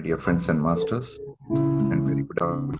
dear friends and masters, and very good afternoon.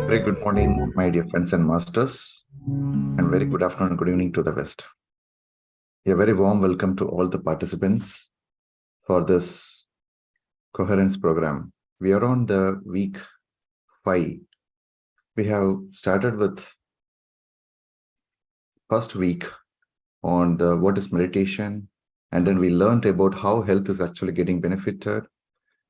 Very good morning, my dear friends and masters, and very good afternoon and good evening to the West. A very warm welcome to all the participants for this Coherence program. We are on the week 5. We have started with first week on the what is meditation, and then we learned about how health is actually getting benefited,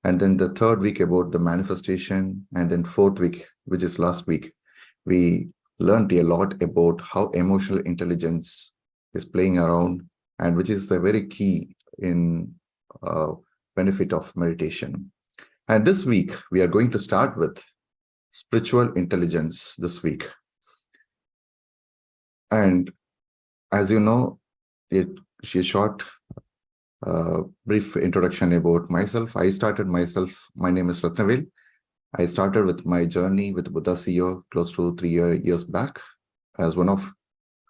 and then the third week about the manifestation, and then fourth week, which is last week, we learned a lot about how emotional intelligence is playing around, and which is the very key in benefit of meditation. And this week, we are going to start with spiritual intelligence this week. And as you know, a short brief introduction about myself. My name is Ratnavel. I started with my journey with Buddha CEO close to 3 years back as one of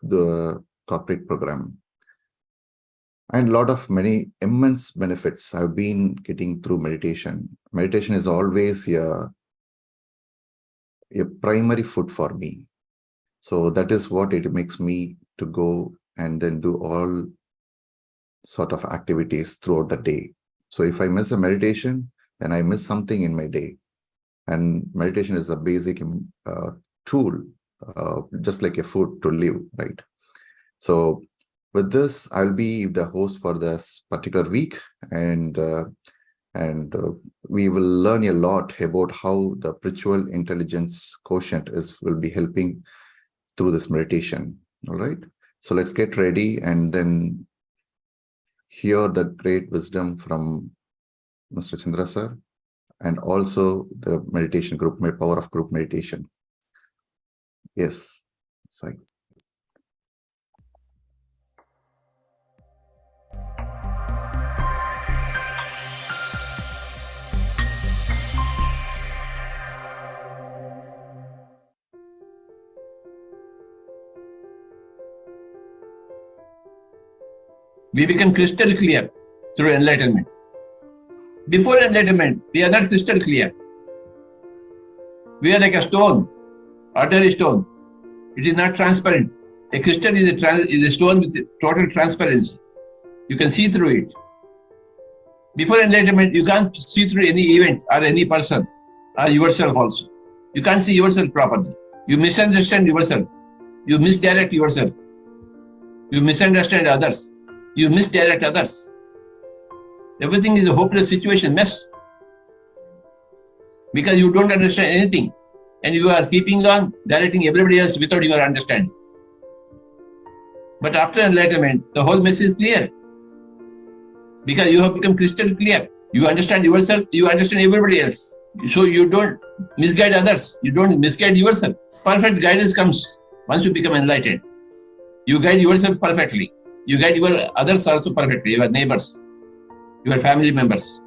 the corporate program. And a lot of many immense benefits I've been getting through meditation. Meditation is always a primary food for me. So that is what it makes me to go and then do all sort of activities throughout the day. So if I miss a meditation, then I miss something in my day. And meditation is a basic tool, just like a food to live, right? So with this, I'll be the host for this particular week, and we will learn a lot about how the spiritual intelligence quotient will be helping through this meditation. All right. So let's get ready and then hear the great wisdom from Mr. Chandra sir, and also the meditation group, power of group meditation. Yes. Sorry. We become crystal clear through enlightenment. Before enlightenment, we are not crystal clear. We are like a stone, ordinary stone. It is not transparent. A crystal is a stone with total transparency. You can see through it. Before enlightenment, you can't see through any event or any person or yourself also. You can't see yourself properly. You misunderstand yourself. You misdirect yourself. You misunderstand others. You misdirect others. Everything is a hopeless situation, mess. Because you don't understand anything. And you are keeping on directing everybody else without your understanding. But after enlightenment, the whole mess is clear. Because you have become crystal clear. You understand yourself, you understand everybody else. So you don't misguide others. You don't misguide yourself. Perfect guidance comes once you become enlightened. You guide yourself perfectly. You guide your others also perfectly, your neighbors, your family members.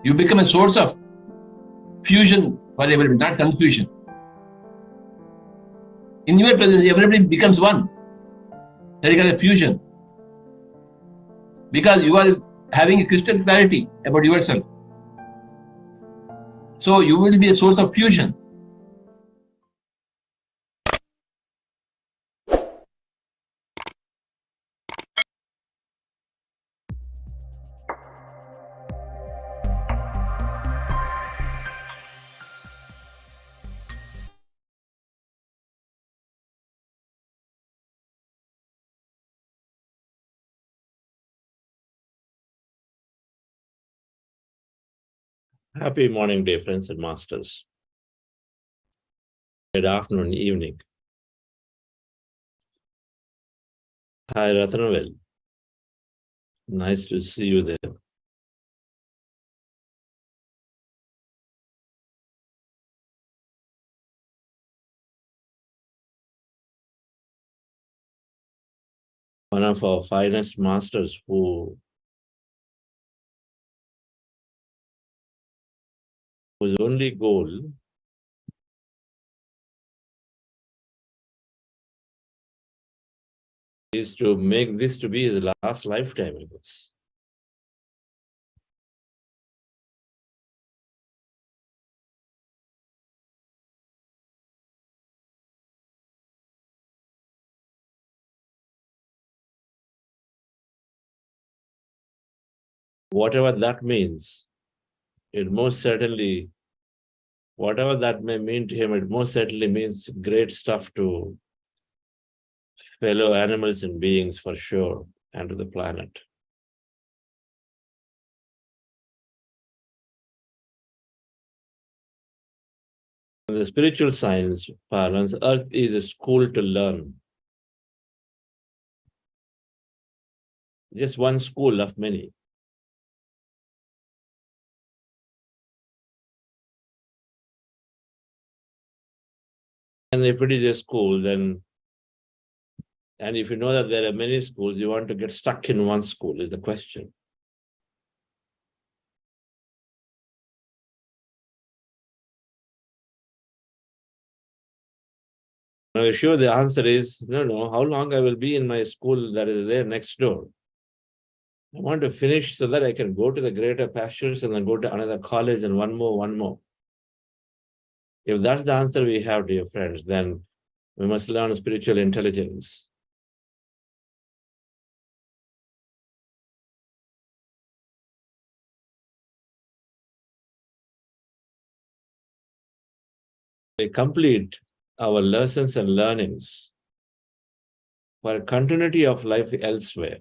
You become a source of fusion for everybody, not confusion. In your presence, everybody becomes one. That is called a fusion. Because you are having a crystal clarity about yourself. So you will be a source of fusion. Happy morning, dear friends and masters. Good afternoon, evening. Hi, Ratnavel. Nice to see you there. One of our finest masters whose only goal is to make this to be his last lifetime, I guess. Whatever that means, it most certainly, whatever that may mean to him, it most certainly means great stuff to fellow animals and beings for sure, and to the planet. In the spiritual science parlance, Earth is a school to learn. Just one school of many. And if it is a school, then And if you know that there are many schools, you want to get stuck in one school is the question. Now, sure, the answer is, no, how long I will be in my school that is there next door? I want to finish so that I can go to the greater pastures and then go to another college and one more. If that's the answer we have, dear friends, then we must learn spiritual intelligence. We complete our lessons and learnings for a continuity of life elsewhere.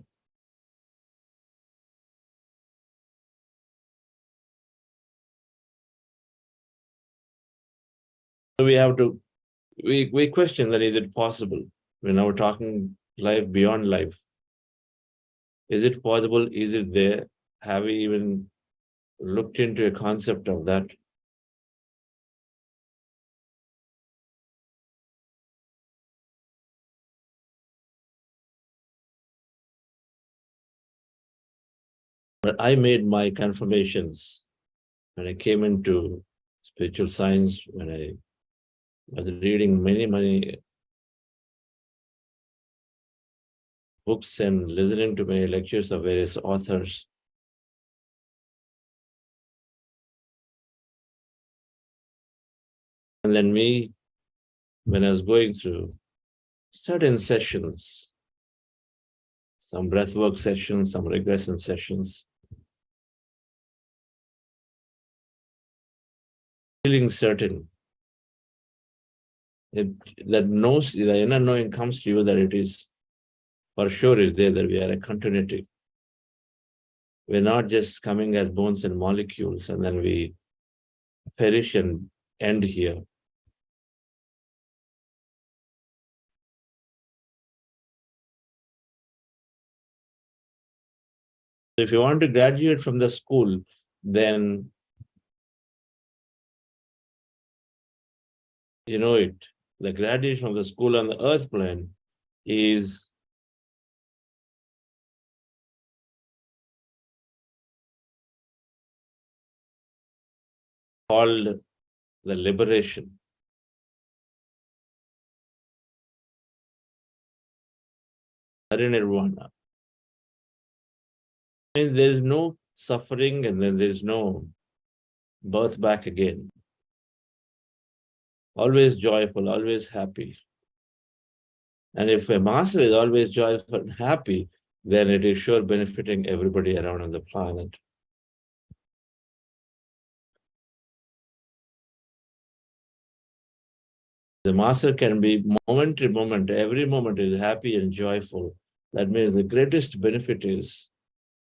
So we question that is it possible? We're now talking life beyond life. Is it possible? Is it there? Have we even looked into a concept of that? But I made my confirmations when I came into spiritual science, when I was reading many books and listening to many lectures of various authors. And then me, when I was going through certain sessions, some breathwork sessions, some regression sessions, feeling certain that the inner knowing comes to you that it is for sure is there, that we are a continuity. We're not just coming as bones and molecules and then we perish and end here. If you want to graduate from the school, then you know it. The graduation of the school on the earth plane is called the liberation. Nirvana. And there's no suffering and then there's no birth back again. Always joyful, always happy. And if a master is always joyful and happy, then it is sure benefiting everybody around on the planet. The master can be moment to moment, every moment is happy and joyful. That means the greatest benefit is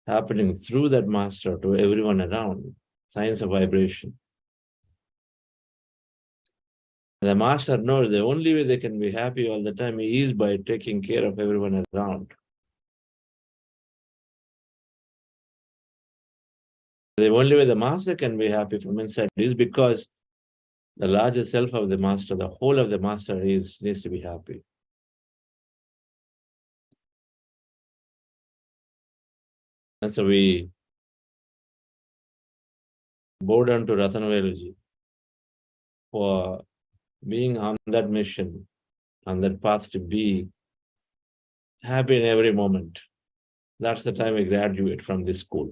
happening through that master to everyone around. Science of vibration. The master knows the only way they can be happy all the time is by taking care of everyone around. The only way the master can be happy from inside is because the larger self of the master, the whole of the master needs to be happy. And so we bow down to Ratanaveluji for being on that mission, on that path to be happy in every moment. That's the time we graduate from this school.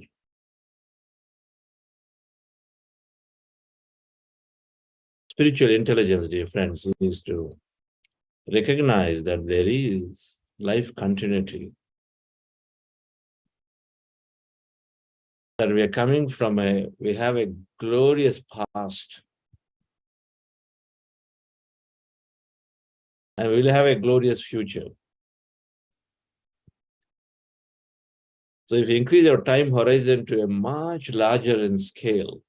Spiritual intelligence, dear friends, is to recognize that there is life continuity. That we are coming from we have a glorious past. And we'll have a glorious future. So if you increase our time horizon to a much larger in scale,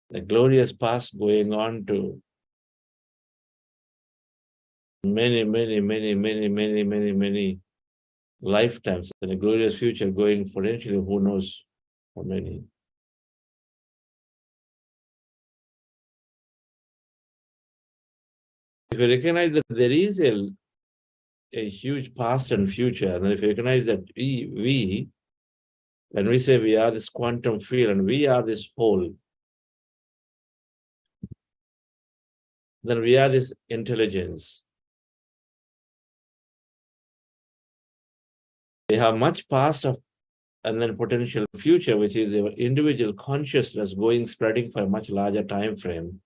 the glorious past going on to many lifetimes, and a glorious future going potentially who knows how many. If you recognize that there is a a huge past and future. And if you recognize that when we say we are this quantum field and we are this whole, then we are this intelligence. We have much past of, and then potential future, which is our individual consciousness spreading for a much larger time frame.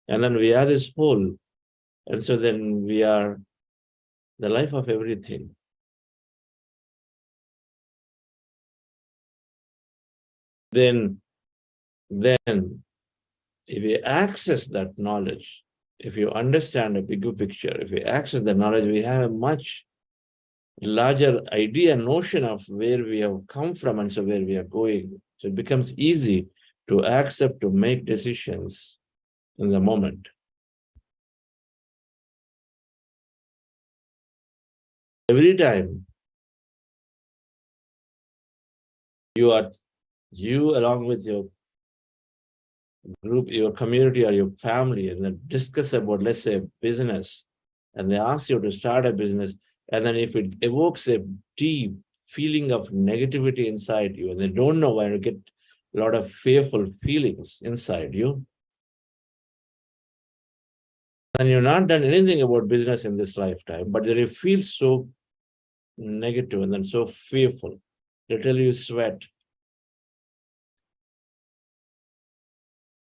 And then we are this whole. And so then we are the life of everything. Then if you access that knowledge, if you understand a bigger picture, if you access the knowledge, we have a much larger idea, notion of where we have come from and so where we are going. So it becomes easy to accept, to make decisions in the moment. Every time you along with your group, your community or your family, and then discuss about, let's say, business, and they ask you to start a business, and then if it evokes a deep feeling of negativity inside you, and they don't know why, you get a lot of fearful feelings inside you, and you've not done anything about business in this lifetime, but then you feel so negative and then so fearful, literally you sweat.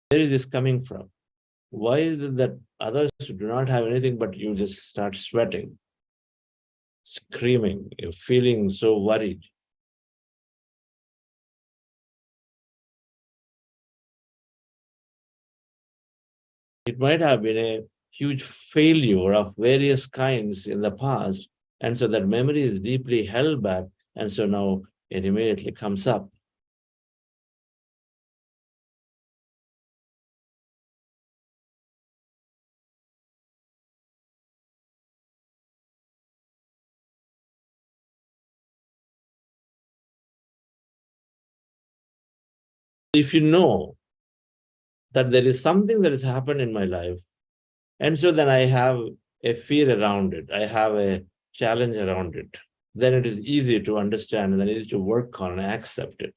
Where is this coming from? Why is it that others do not have anything, but you just start sweating, screaming, you're feeling so worried? It might have been a huge failure of various kinds in the past, and so that memory is deeply held back, and so now it immediately comes up. If you know that there is something that has happened in my life, and so then I have a fear around it, I have a challenge around it, then it is easy to understand and then easy to work on and accept it.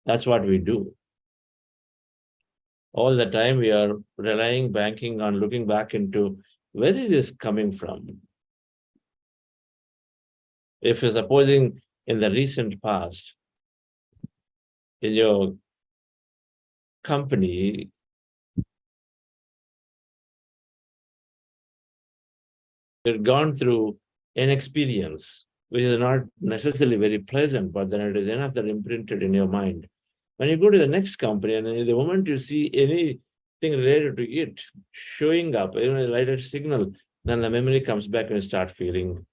That's what we do. All the time we are relying, banking on looking back into where is this coming from? If you're supposing in the recent past, in your company, you've gone through an experience which is not necessarily very pleasant, but then it is enough that imprinted in your mind. When you go to the next company, and the moment you see anything related to it showing up, even a lighted signal, then the memory comes back and you start feeling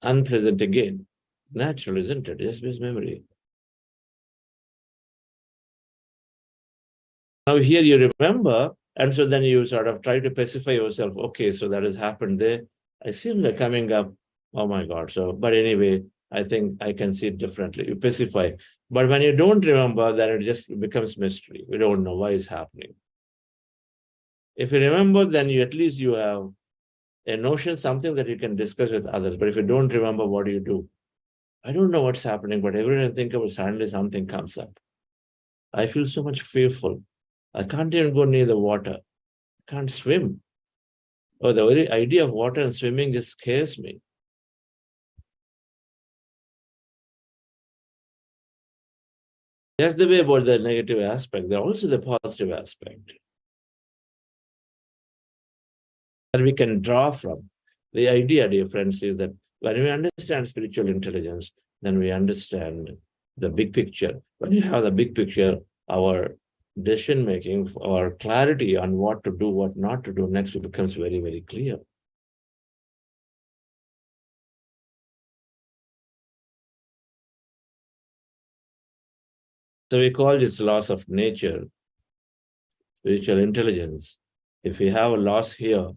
unpleasant again. Natural, isn't it? Just this memory. Now here you remember, and so then you sort of try to pacify yourself. Okay, so that has happened there. I seem like coming up. Oh my God. So, but anyway, I think I can see it differently. You pacify. But when you don't remember, then it just becomes mystery. We don't know why it's happening. If you remember, then you at least you have a notion, something that you can discuss with others. But if you don't remember, what do you do? I don't know what's happening, but every time I think of it, suddenly something comes up. I feel so much fearful. I can't even go near the water. I can't swim. Or the very idea of water and swimming just scares me. That's the way about the negative aspect. There's also the positive aspect that we can draw from. The idea, dear friends, is that when we understand spiritual intelligence, then we understand the big picture. When you have the big picture, our decision-making, our clarity on what to do, what not to do next, it becomes very, very clear. So we call this loss of nature, spiritual intelligence. If we have a loss here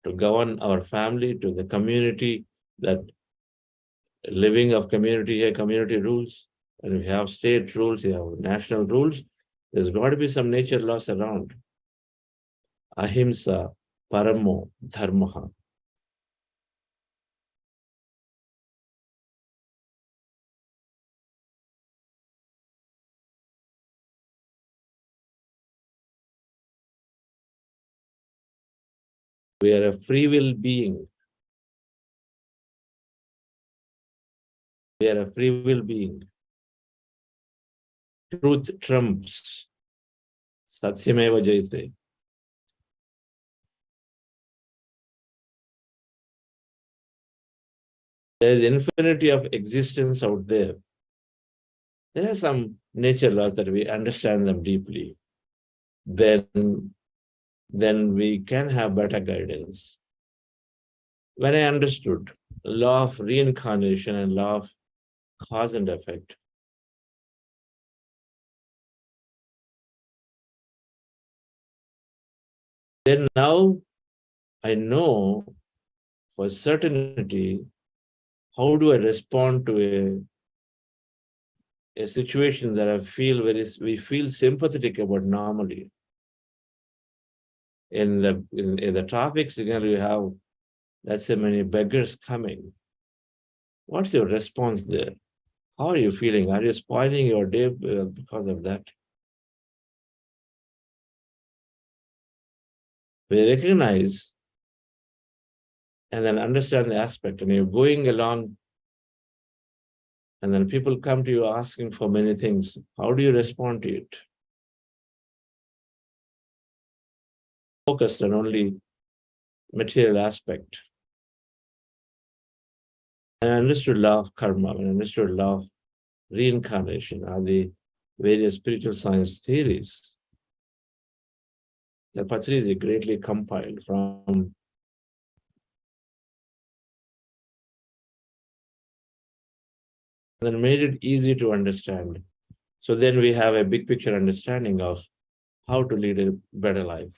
to govern our family, to the community, that living of community here, community rules, and we have state rules, we have national rules, there's got to be some nature loss around. Ahimsa, paramo, dharmaha. We are a free will being. We are a free will being. Truth trumps. Satyameva Jayate. There is infinity of existence out there. There are some nature laws that we understand them deeply. Then we can have better guidance. When I understood law of reincarnation and law of cause and effect, then now I know for certainty how do I respond to a situation that we feel sympathetic about normally. In the traffic signal, you have, let's say, many beggars coming. What's your response there? How are you feeling? Are you spoiling your day because of that? We recognize and then understand the aspect, and you're going along, and then people come to you asking for many things. How do you respond to it? Focused on only material aspect. And I understood law of karma, and I understood law of reincarnation are the various spiritual science theories that Patriji greatly compiled from and then made it easy to understand. So then we have a big picture understanding of how to lead a better life.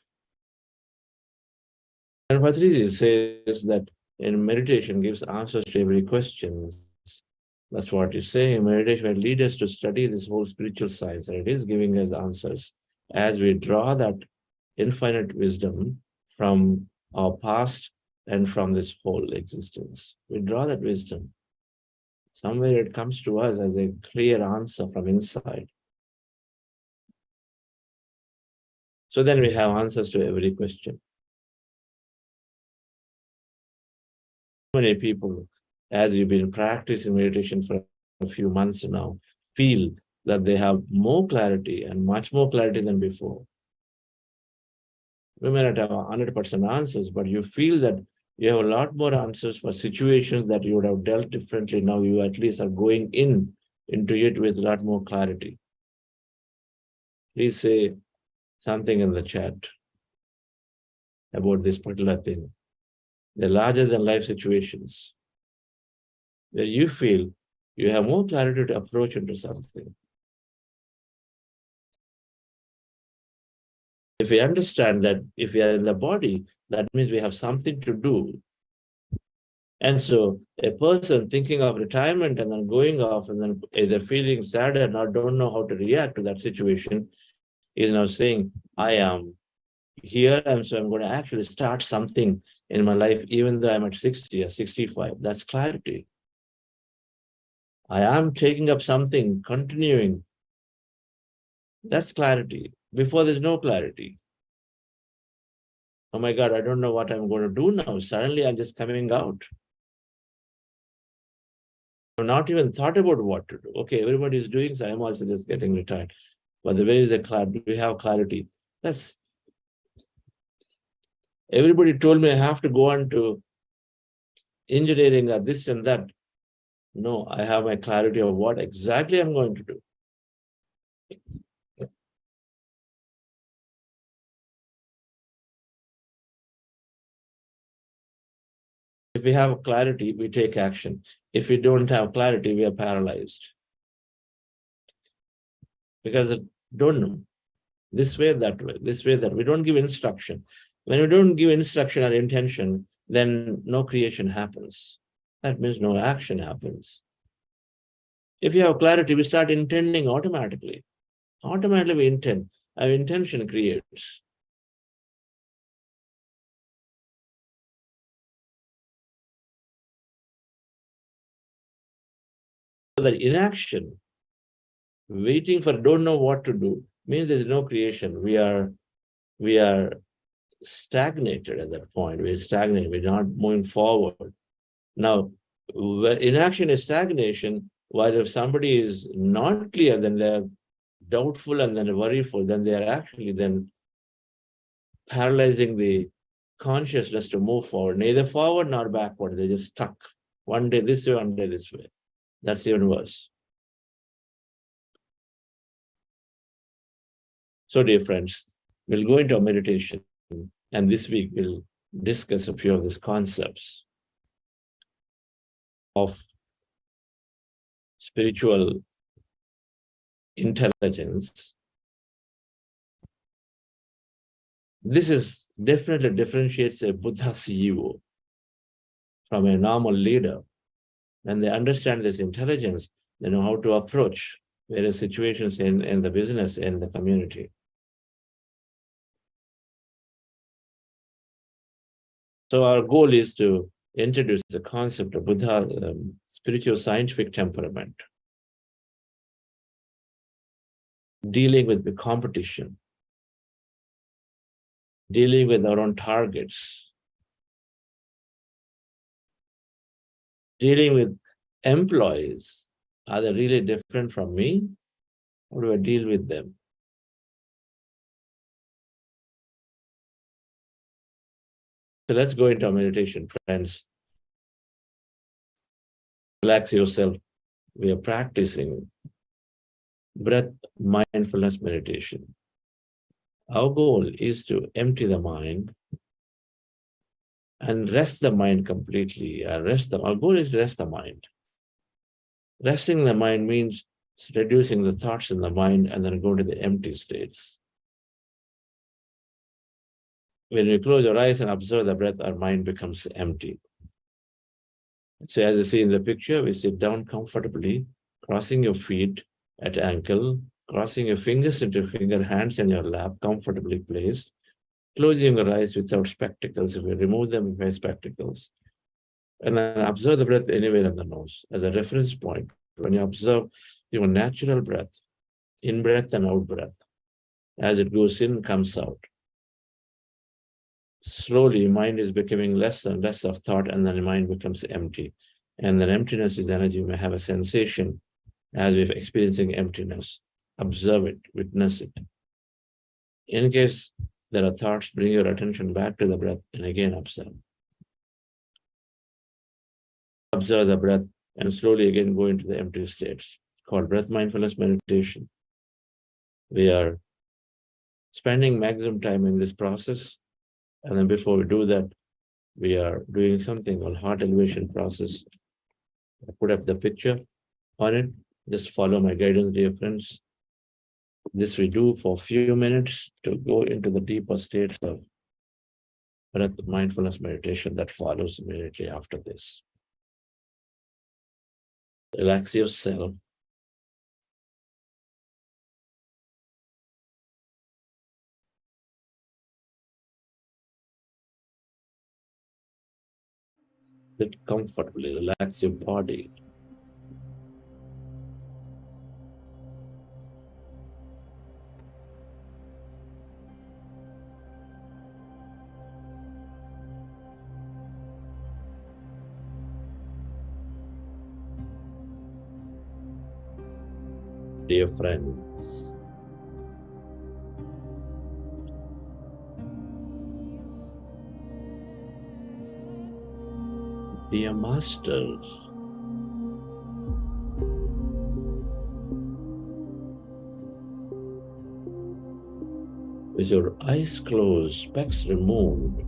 And Patriji says that in meditation gives answers to every question. That's what he's saying. Meditation will lead us to study this whole spiritual science, and it is giving us answers as we draw that infinite wisdom from our past and from this whole existence. We draw that wisdom. Somewhere it comes to us as a clear answer from inside. So then we have answers to every question. Many people, as you've been practicing meditation for a few months now, feel that they have more clarity and much more clarity than before. We may not have 100% answers, but you feel that you have a lot more answers for situations that you would have dealt differently. Now you at least are going into it with a lot more clarity. Please say something in the chat about this particular thing. The larger than life situations where you feel you have more clarity to approach into something. If we understand that if we are in the body, that means we have something to do. And so a person thinking of retirement and then going off and then either feeling sad and or don't know how to react to that situation is now saying, I am here, and so I'm going to actually start something in my life, even though I'm at 60 or 65. That's clarity. I am taking up something, continuing. That's clarity. Before there's no clarity. Oh my God, I don't know what I'm going to do now. Suddenly I'm just coming out. I've not even thought about what to do. Okay, everybody is doing, so I'm also just getting retired. But where is the clarity? We have clarity. That's everybody told me I have to go on to engineering or this and that. No, I have my clarity of what exactly I'm going to do. If we have clarity, we take action. If we don't have clarity, we are paralyzed. Because I don't know. This way, that way, this way, that. We don't give instruction. When we don't give instruction or intention, then no creation happens. That means no action happens. If you have clarity, we start intending automatically. Automatically we intend. Our intention creates. So that inaction, waiting for don't know what to do, means there's no creation. We are stagnated at that point. We're stagnated, we're not moving forward. Now, inaction is stagnation, while if somebody is not clear, then they're doubtful and then worryful, then they are actually then paralyzing the consciousness to move forward, neither forward nor backward. They're just stuck. One day this way, one day this way. That's even worse. So, dear friends, we'll go into a meditation, and this week we'll discuss a few of these concepts of spiritual intelligence. This is definitely differentiates a Buddha CEO from a normal leader. When they understand this intelligence, they know how to approach various situations in the business, in the community. So our goal is to introduce the concept of Buddha, spiritual scientific temperament, dealing with the competition, dealing with our own targets, dealing with employees. Are they really different from me? How do I deal with them? So let's go into our meditation, friends. Relax yourself. We are practicing breath mindfulness meditation. Our goal is to empty the mind and rest the mind completely. Our goal is to rest the mind. Resting the mind means reducing the thoughts in the mind and then go to the empty states. When we close our eyes and observe the breath, our mind becomes empty. So as you see in the picture, we sit down comfortably, crossing your feet at ankle, crossing your fingers into finger, hands in your lap, comfortably placed, closing your eyes without spectacles. If we remove them, we wear spectacles. And then observe the breath anywhere in the nose as a reference point. When you observe your natural breath, in-breath and out-breath, as it goes in, comes out. Slowly, mind is becoming less and less of thought, and then the mind becomes empty. And then emptiness is energy. You may have a sensation as we're experiencing emptiness. Observe it, witness it. In case there are thoughts, bring your attention back to the breath and again observe. Observe the breath and slowly again go into the empty states, called breath mindfulness meditation. We are spending maximum time in this process. And then before we do that, we are doing something called heart elevation process. I put up the picture on it. Just follow my guidance, dear friends. This we do for a few minutes to go into the deeper states of breath mindfulness meditation that follows immediately after this. Relax yourself. Sit comfortably, relax your body. Dear friends, dear masters, with your eyes closed, specs removed,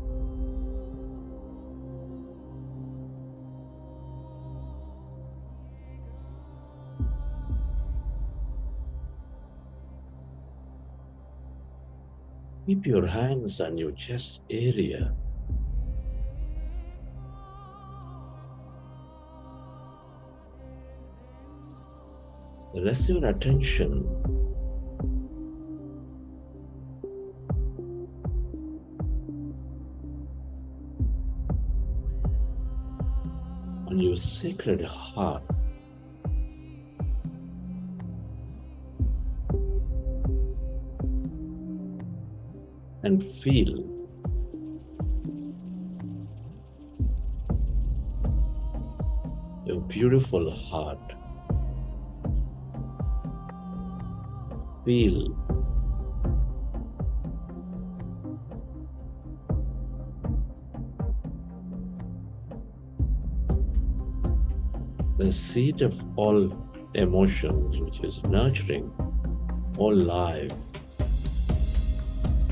keep your hands on your chest area. Rest your attention on your sacred heart. And feel beautiful heart. Feel the seat of all emotions, which is nurturing all life,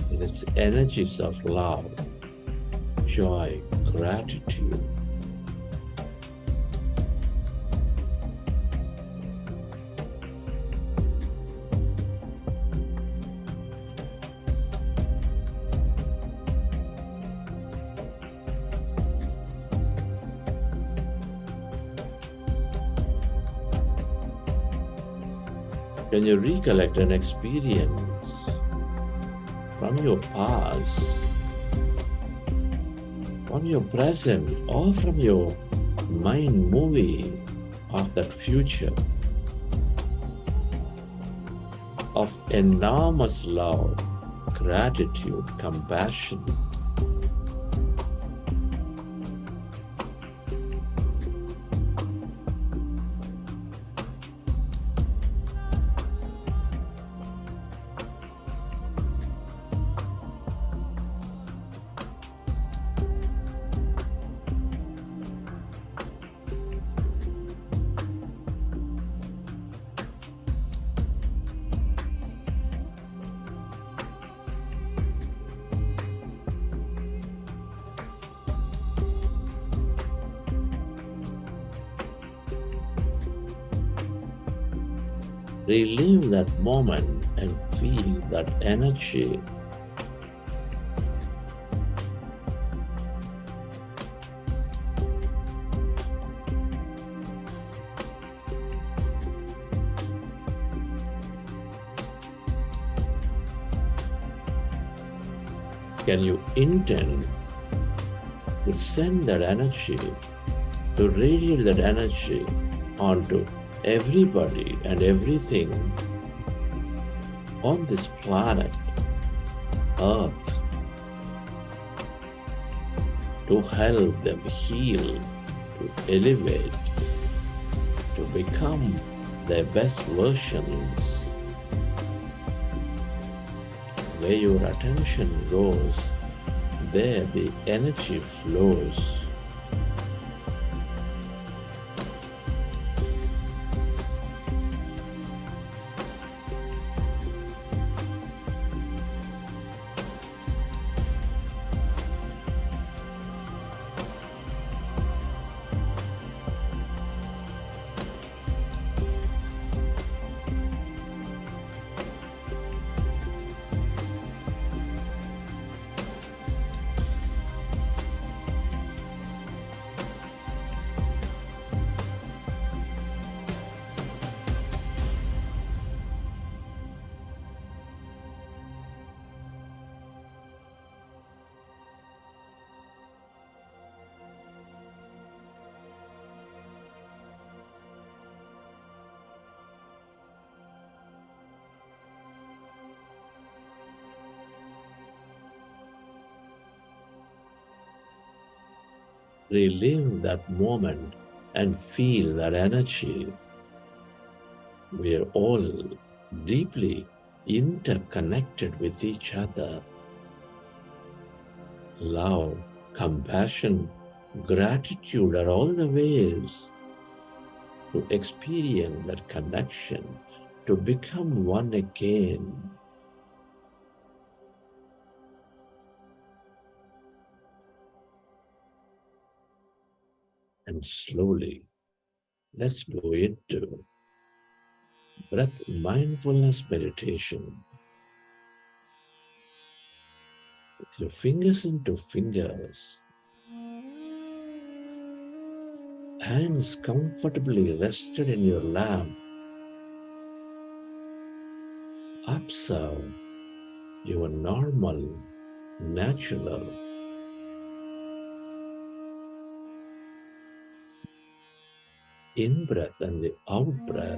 in its energies of love, joy, gratitude. Can you recollect an experience from your past, from your present, or from your mind movie of that future, of enormous love, gratitude, compassion? Relive that moment and feel that energy. Can you intend to send that energy, to radiate that energy onto everybody and everything on this planet, Earth, to help them heal, to elevate, to become their best versions? Where your attention goes, there the energy flows. Relive that moment and feel that energy. We are all deeply interconnected with each other. Love, compassion, gratitude are all the ways to experience that connection, to become one again. And slowly, let's go into breath mindfulness meditation. With your fingers into fingers, hands comfortably rested in your lap, observe your normal, natural in-breath and the out-breath.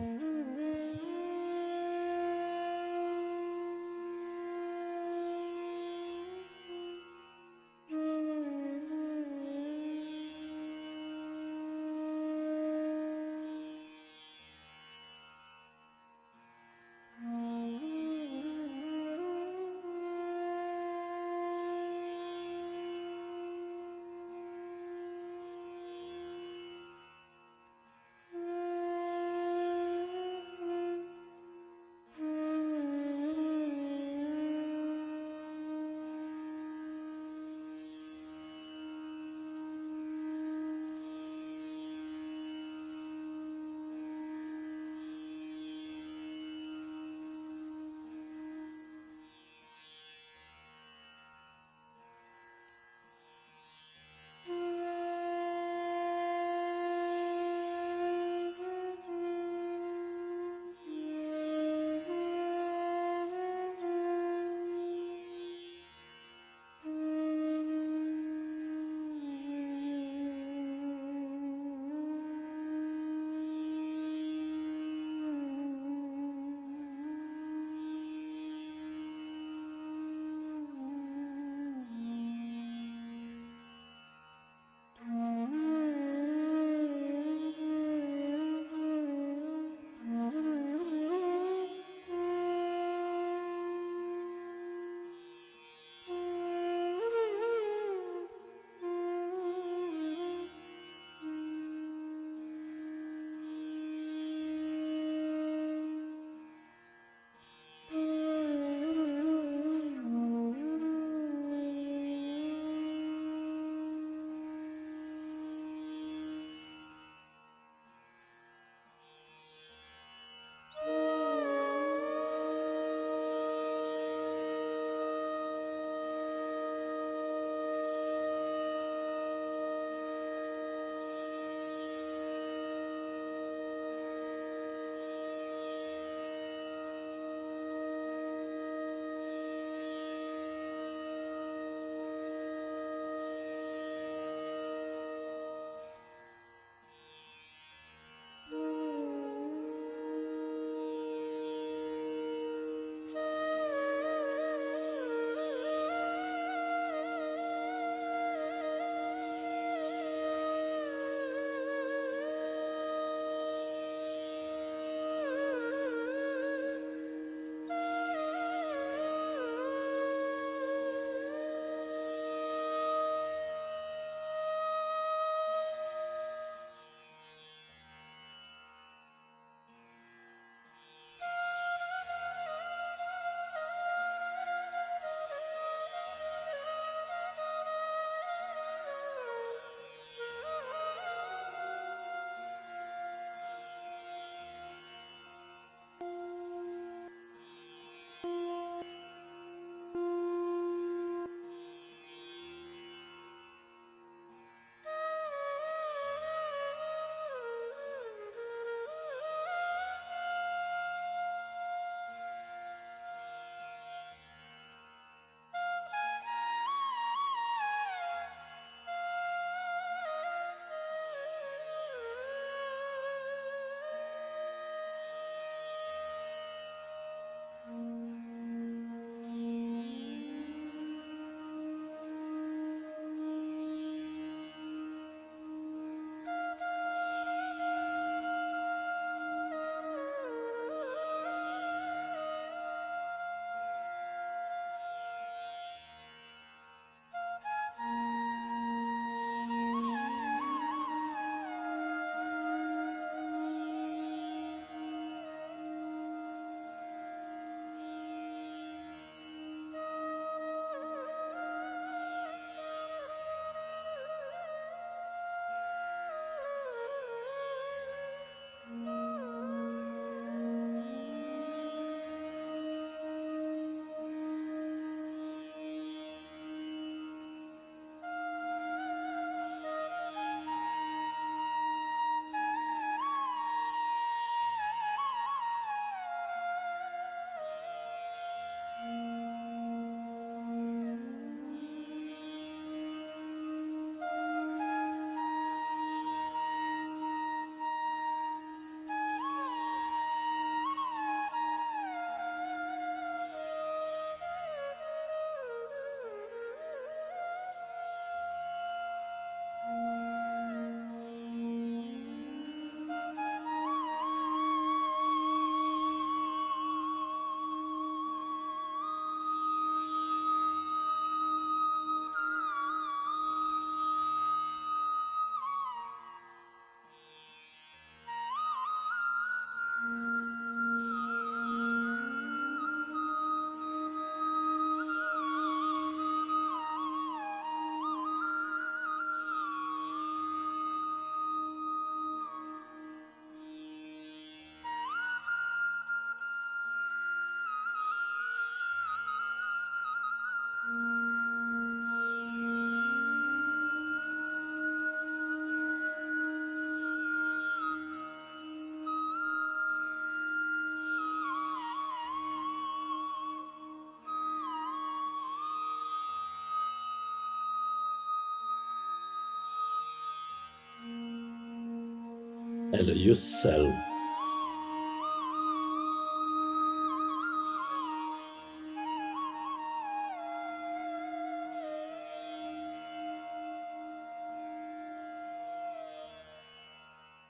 Allow yourself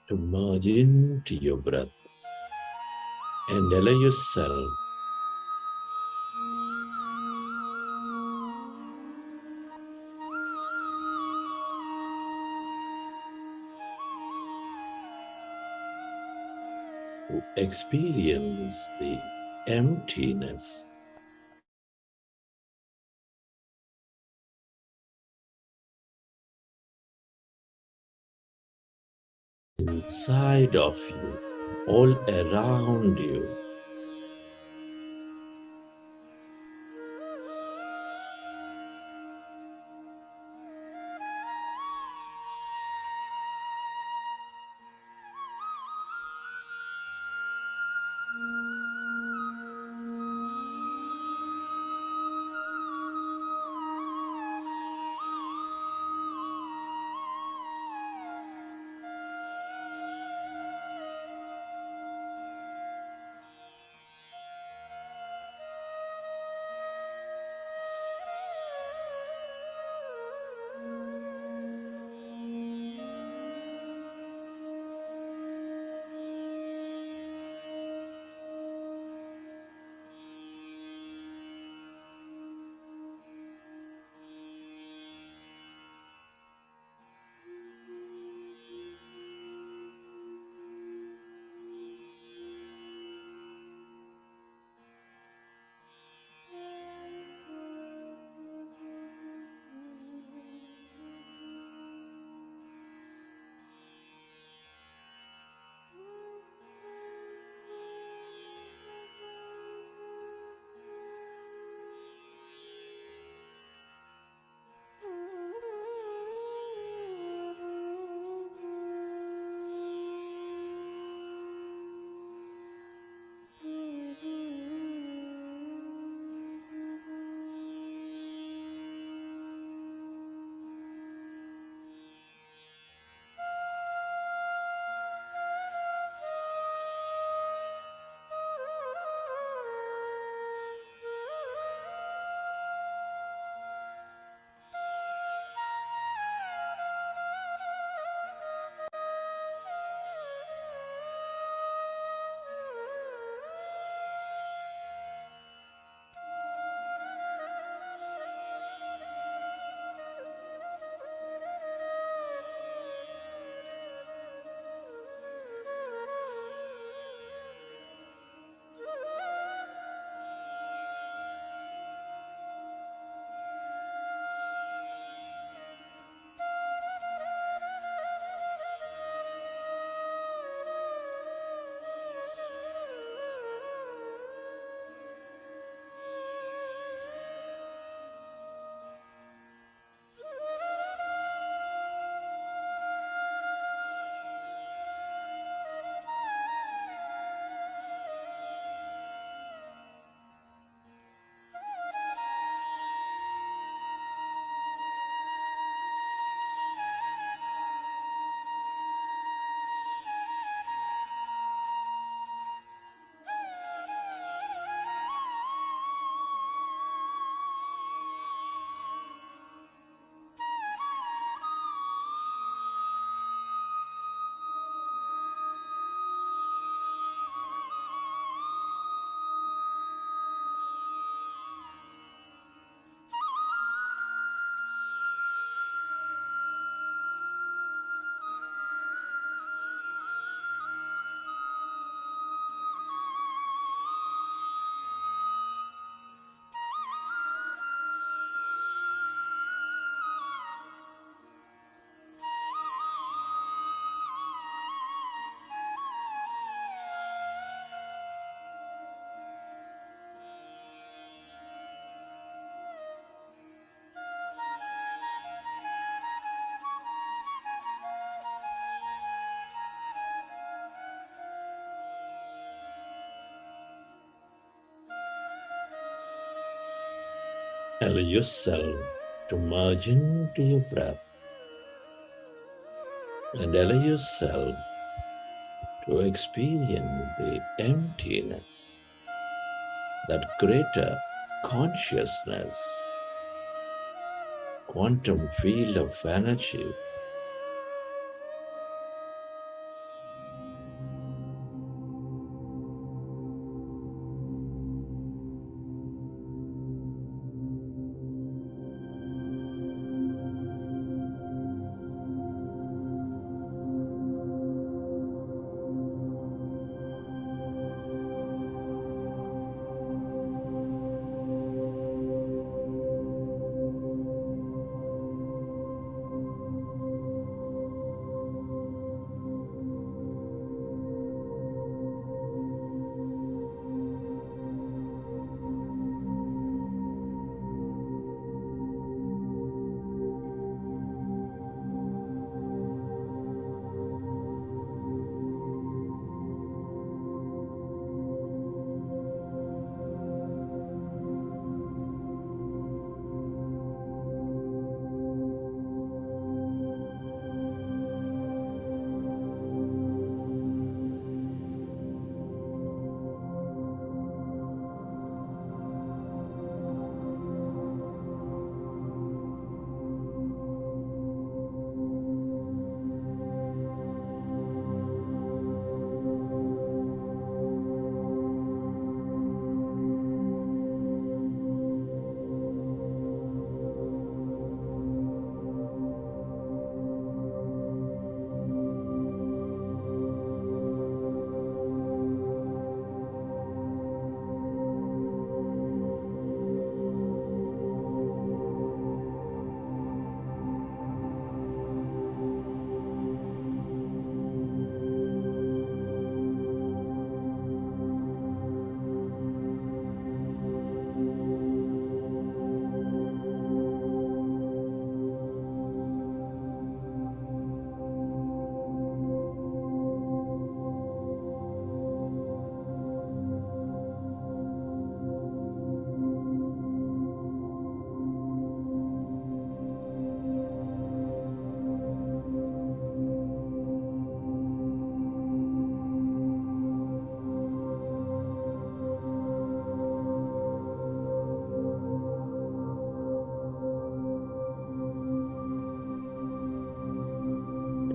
to merge into your breath and allow yourself to experience the emptiness inside of you, all around you. Allow yourself to merge into your breath and allow yourself to experience the emptiness, that greater consciousness, quantum field of energy.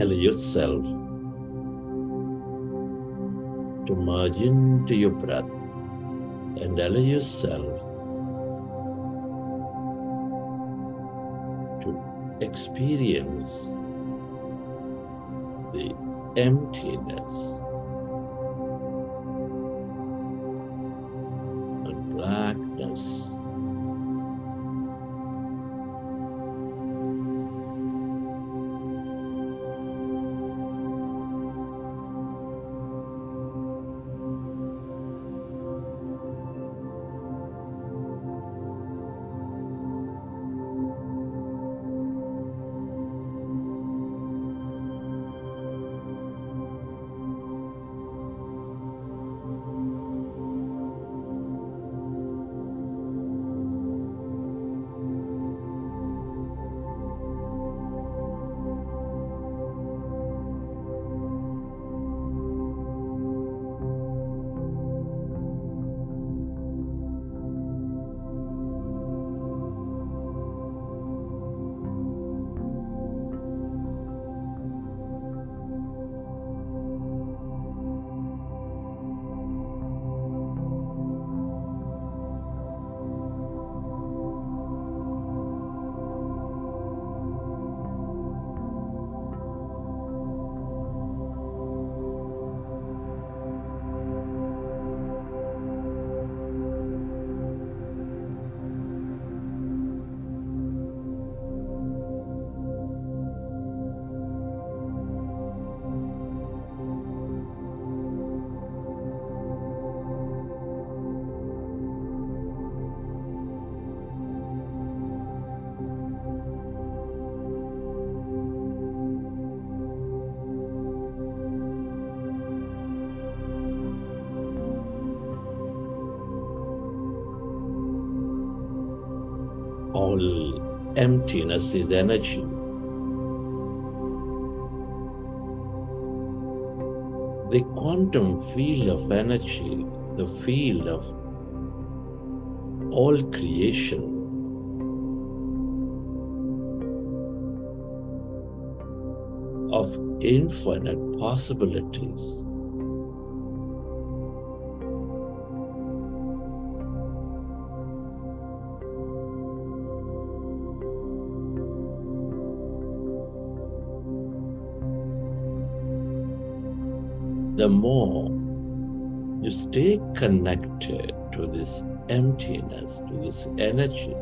Allow yourself to merge into your breath and allow yourself to experience the emptiness and blackness. All emptiness is energy. the quantum field of energy, the field of all creation, of infinite possibilities. The more you stay connected to this emptiness, to this energy,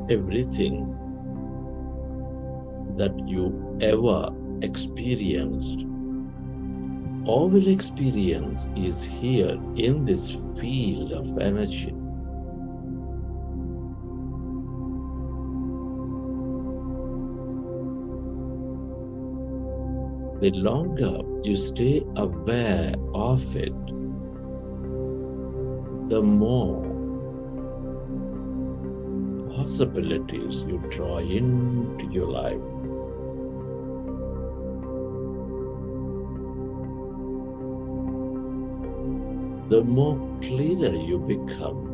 everything that you ever experienced or will experience is here in this field of energy. The longer you stay aware of it, the more possibilities you draw into your life. The more clearer you become.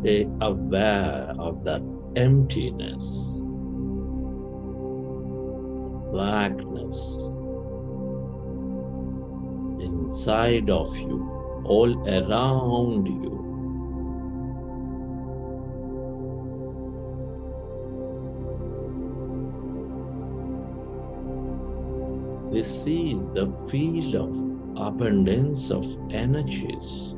Stay aware of that emptiness, blackness inside of you, all around you. This is the field of abundance of energies.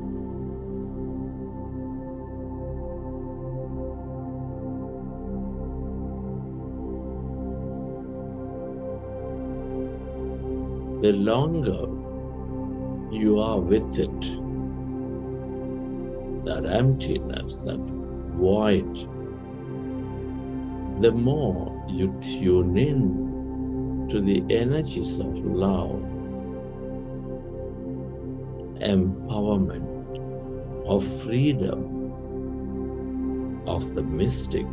The longer you are with it, that emptiness, that void, the more you tune in to the energies of love, empowerment, of freedom, of the mystic.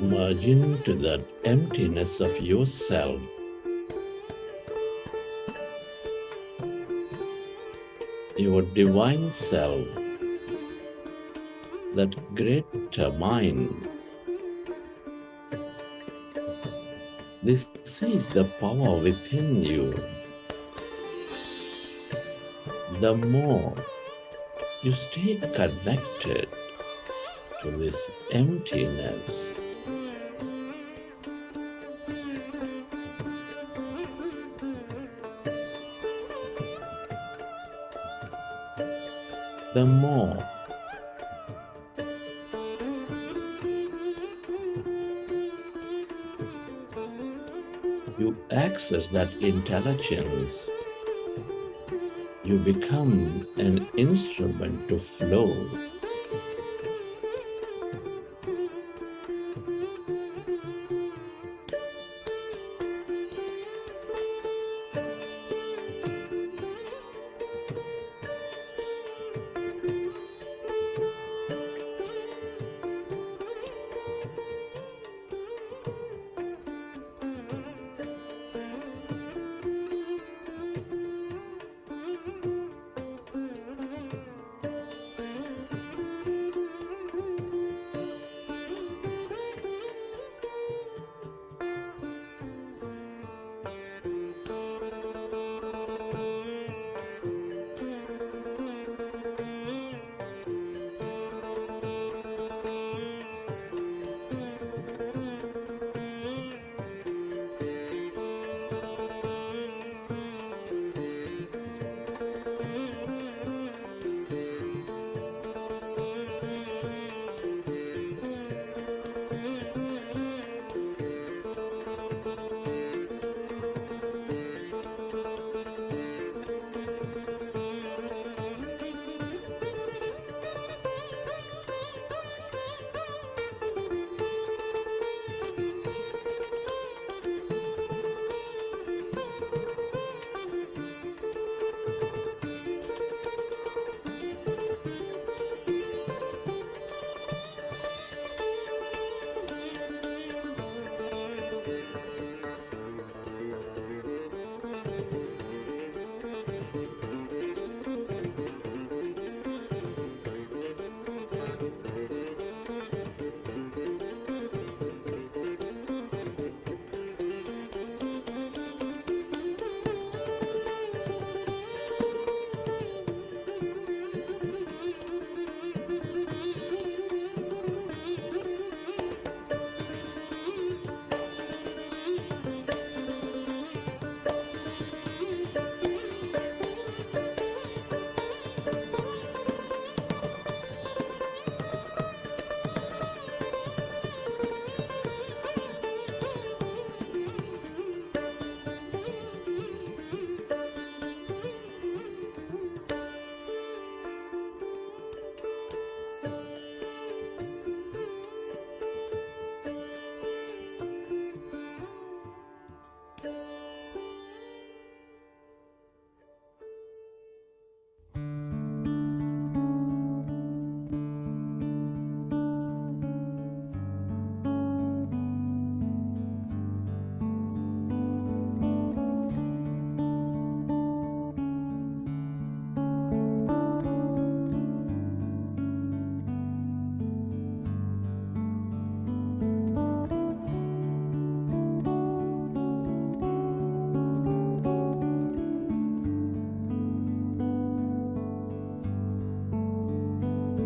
merge into that emptiness of yourself. Your divine self, that greater mind. This is the power within you. The more you stay connected to this emptiness, the more you access that intelligence, you become an instrument to flow.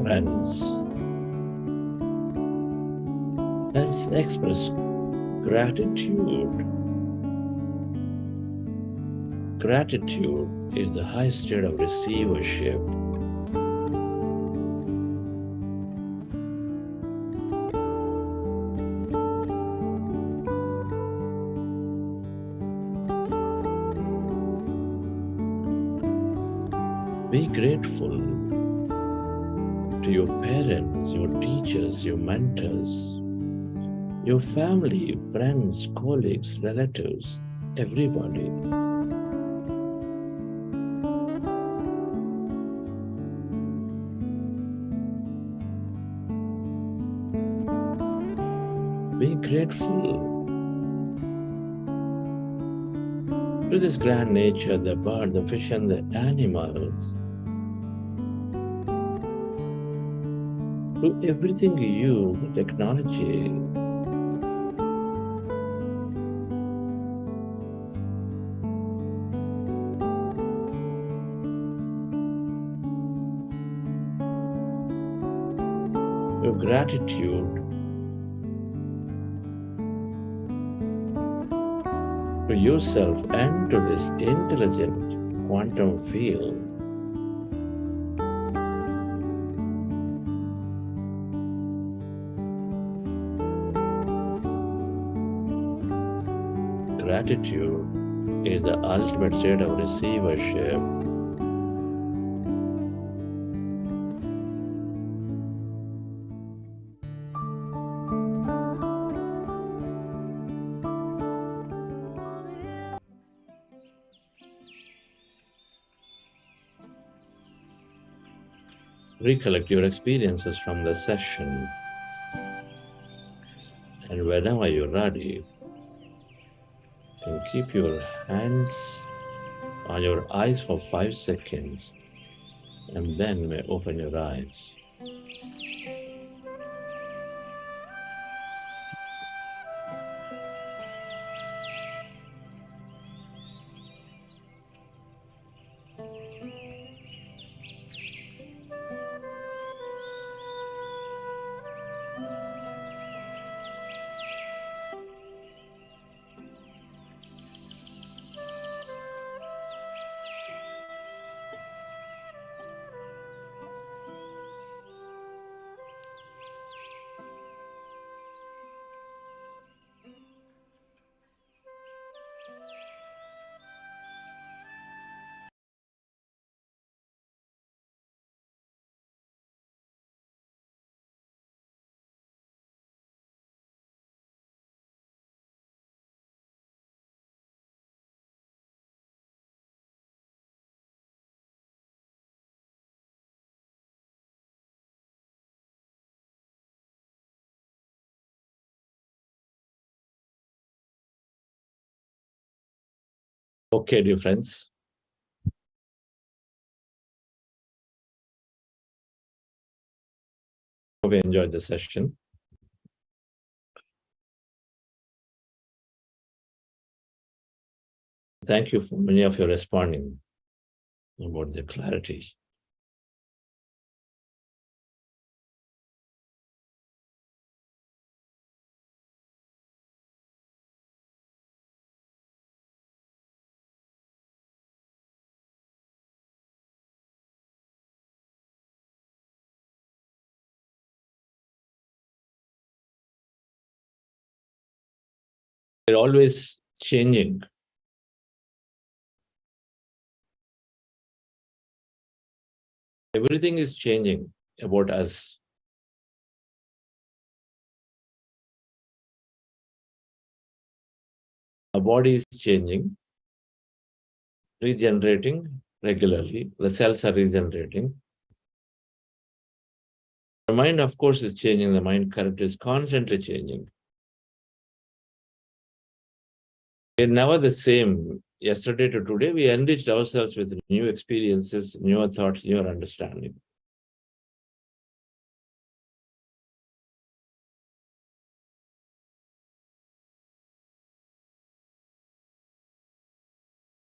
Friends, let's express gratitude. Gratitude is the highest state of receivership. Be grateful to your parents, your teachers, your mentors, your family, friends, colleagues, relatives, everybody. Be grateful to this grand nature, the bird, the fish, and the animals, to everything you use, technology. Your gratitude to yourself and to this intelligent quantum field. Gratitude is the ultimate state of receivership. Recollect your experiences from the session, and whenever you're ready, you can keep your hands on your eyes for 5 seconds, and then you may open your eyes. Okay, dear friends. Hope you enjoyed the session. Thank you for many of you responding about the clarity. They're always changing. Everything is changing about us. Our body is changing, regenerating regularly. The cells are regenerating. The mind, of course, is changing. The mind current is constantly changing. We're never the same. Yesterday to today, we enriched ourselves with new experiences, newer thoughts, newer understanding.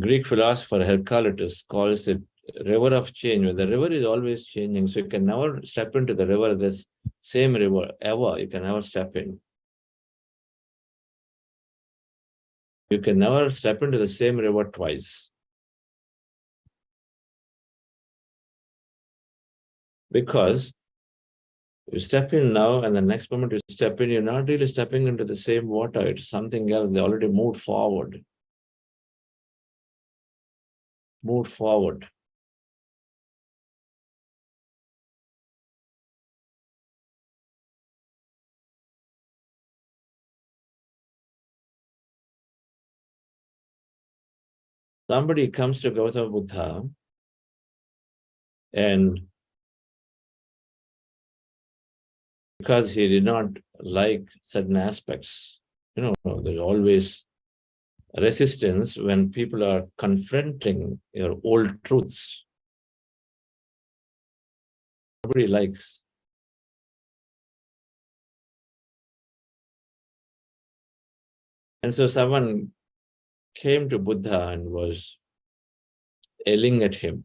Greek philosopher Heraclitus calls it river of change. The river is always changing, so you can never step into the river, this same river, ever. You can never step in. You can never step into the same river twice. Because you step in now, and the next moment you step in, you're not really stepping into the same water. It's something else. They already moved forward. Moved forward. Somebody comes to Gautama Buddha and because he did not like certain aspects. There's always resistance when people are confronting your old truths. Nobody likes. And so someone came to Buddha and was yelling at him.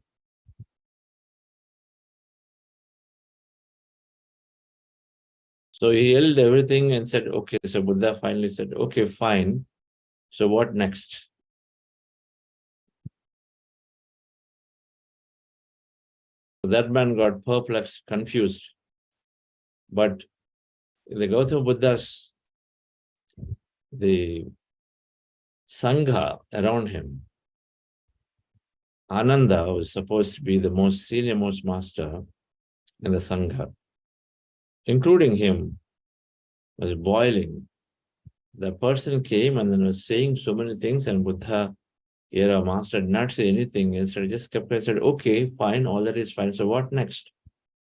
So he yelled everything and said, okay. So Buddha finally said, okay, fine. So what next? That man got perplexed, confused. But the Gautama Buddha's, the Sangha around him, Ananda was supposed to be the most senior most master in the Sangha, including him, was boiling. The person came and then was saying so many things, and Buddha, here our master, did not say anything. Instead, just kept and said, okay, fine, all that is fine. So what next?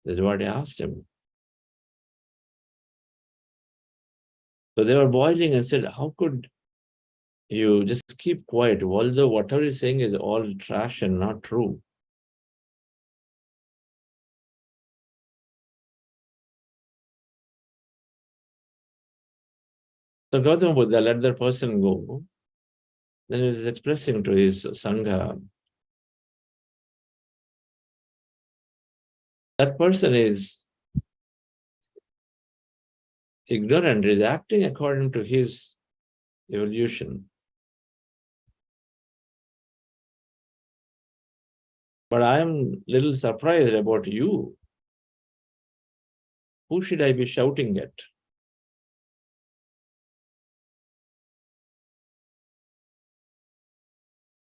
This is what I asked him. So they were boiling and said, how could you just keep quiet, although whatever he's saying is all trash and not true? So Gautama Buddha let that person go. Then he was expressing to his Sangha, that person is ignorant, is acting according to his evolution. But I am a little surprised about you. Who should I be shouting at?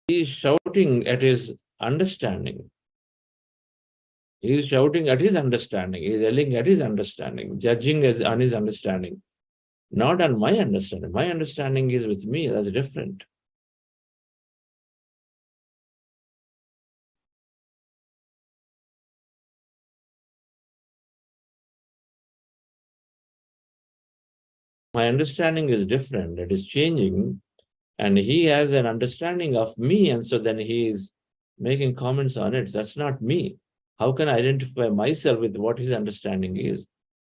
He is shouting at his understanding. He is shouting at his understanding. He is yelling at his understanding, judging on his understanding, not on my understanding. My understanding is with me. That's different. My understanding is different. It is changing. And he has an understanding of me. And so then he is making comments on it. That's not me. How can I identify myself with what his understanding is?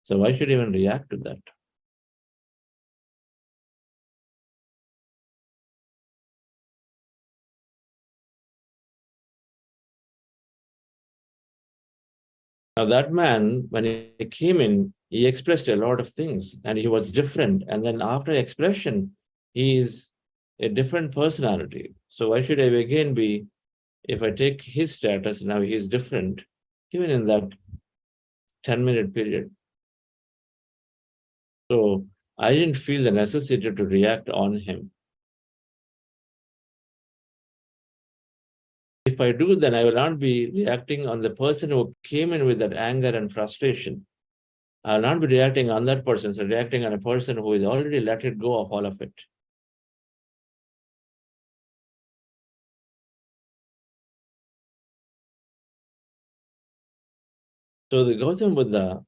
So why should I even react to that? Now that man, when he came in, he expressed a lot of things and he was different. And then after expression, he is a different personality. So why should I again be, if I take his status, now he is different, even in that 10-minute period. So I didn't feel the necessity to react on him. If I do, then I will not be reacting on the person who came in with that anger and frustration. I will not be reacting on that person, so reacting on a person who is already let it go of all of it. So the Gautama Buddha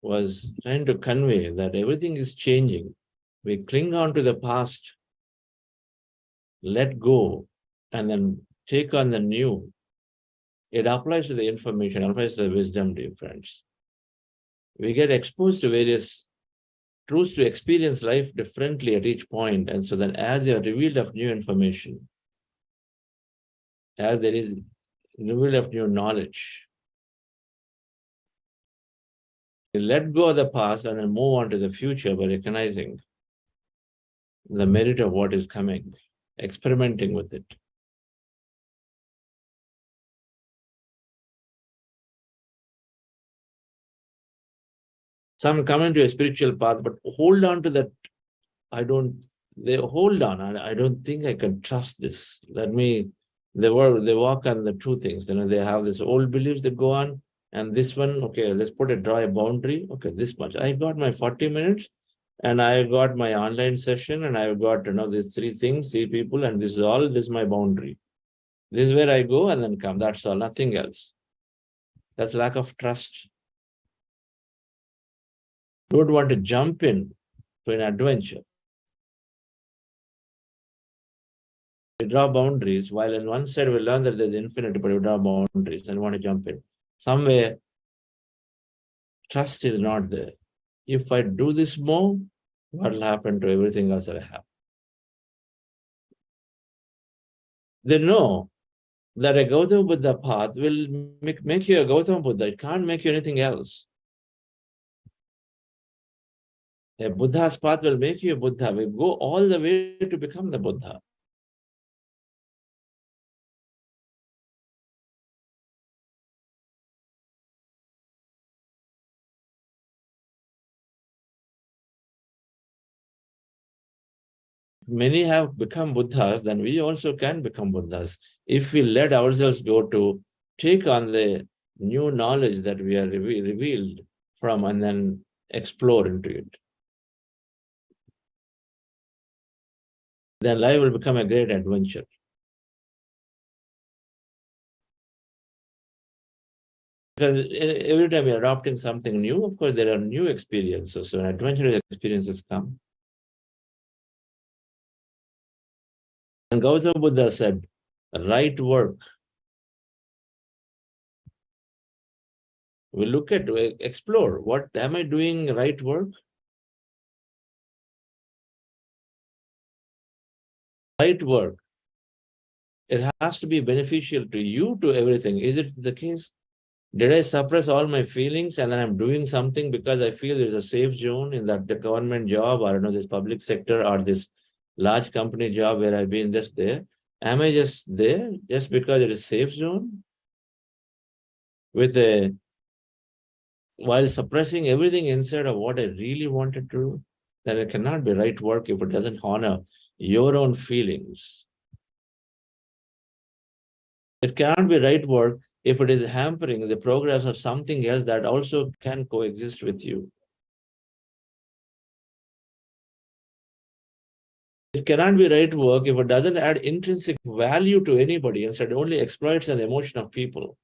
was trying to convey that everything is changing. We cling on to the past, let go, and then take on the new. It applies to the information, applies to the wisdom, dear friends. We get exposed to various truths to experience life differently at each point. And so then as you are revealed of new information, as there is revealed of new knowledge, you let go of the past and then move on to the future by recognizing the merit of what is coming, experimenting with it. Some come into a spiritual path, but hold on to that. They hold on. I don't think I can trust this. They walk on the two things. They have this old beliefs that go on, and this one, okay, let's draw a boundary. Okay, this much. I got my 40 minutes, and I got my online session, and I've got, these three things, see people, and this is my boundary. This is where I go and then come. That's all, nothing else. That's lack of trust. Don't want to jump in to an adventure. We draw boundaries, while on one side we learn that there's infinity, but we draw boundaries and want to jump in. Somewhere, trust is not there. If I do this more, what will happen to everything else that I have? They know that a Gautama Buddha path will make you a Gautama Buddha. It can't make you anything else. A Buddha's path will make you a Buddha. We go all the way to become the Buddha. Many have become Buddhas, then we also can become Buddhas if we let ourselves go to take on the new knowledge that we are revealed from and then explore into it. Then life will become a great adventure. Because every time you're adopting something new, of course, there are new experiences. So adventurous experiences come. And Gautama Buddha said, right work. We look at, explore, what am I doing right work? Right work. It has to be beneficial to you, to everything. Is it the case? Did I suppress all my feelings and then I'm doing something because I feel there's a safe zone in that the government job or this public sector or this large company job where I've been just there? Am I just there just because it is safe zone? While suppressing everything inside of what I really wanted to do, then it cannot be right work if it doesn't honor your own feelings. It cannot be right work if it is hampering the progress of something else that also can coexist with you. It cannot be right work if it doesn't add intrinsic value to anybody, instead only exploits the emotion of people.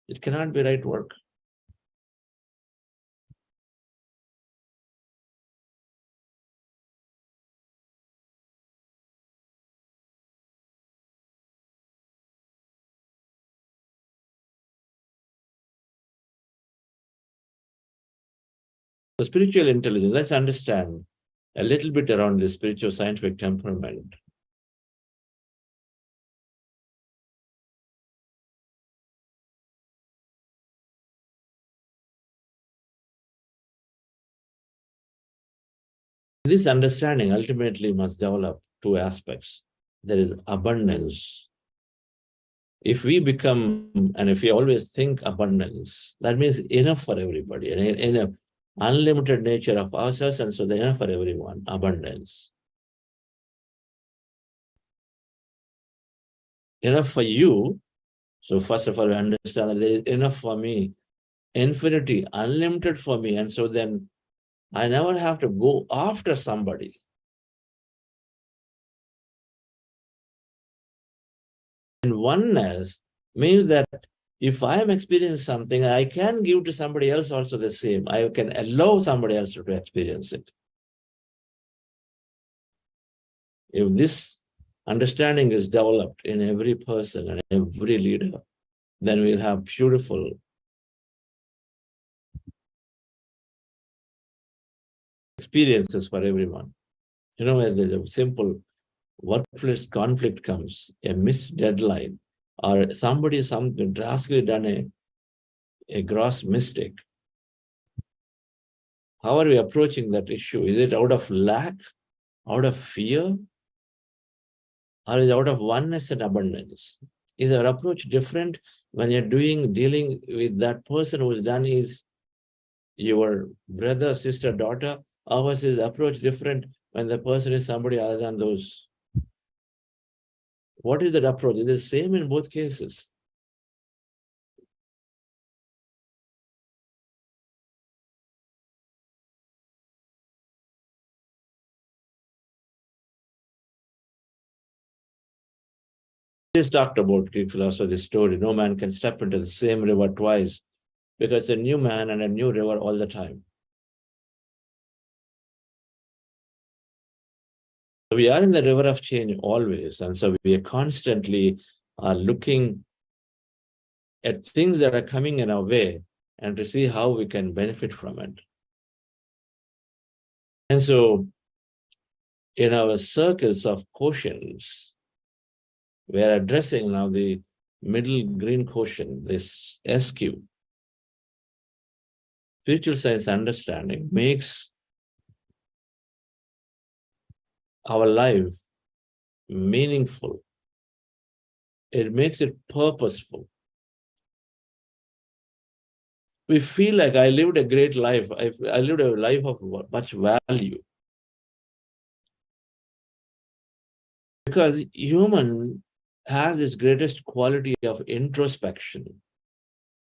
It cannot be right work. So spiritual intelligence, let's understand a little bit around this spiritual scientific temperament. This understanding ultimately must develop two aspects. There is abundance. If we become, and if we always think abundance, that means enough for everybody, and enough, unlimited nature of ourselves, and so the enough for everyone, abundance. Enough for you. So first of all, we understand that there is enough for me, infinity, unlimited for me, and so then I never have to go after somebody. And oneness means that if I am experiencing something, I can give to somebody else also the same. I can allow somebody else to experience it. If this understanding is developed in every person and every leader, then we'll have beautiful experiences for everyone. When there's a simple workplace conflict comes, a missed deadline, or somebody drastically done a gross mistake, how are we approaching that issue? Is it out of lack, out of fear, or is it out of oneness and abundance? Is our approach different when you're dealing with that person who's done is your brother, sister, daughter? Ours is approach different when the person is somebody other than those. What is that approach? It is the same in both cases. This talked about Greek philosophy, this story. No man can step into the same river twice because a new man and a new river all the time. We are in the river of change always, and so we are constantly looking at things that are coming in our way and to see how we can benefit from it. And so in our circles of quotients, we are addressing now the middle green quotient, this SQ. Spiritual science understanding makes our life meaningful. It makes it purposeful. We feel like I lived a great life. I lived a life of much value. Because human has this greatest quality of introspection,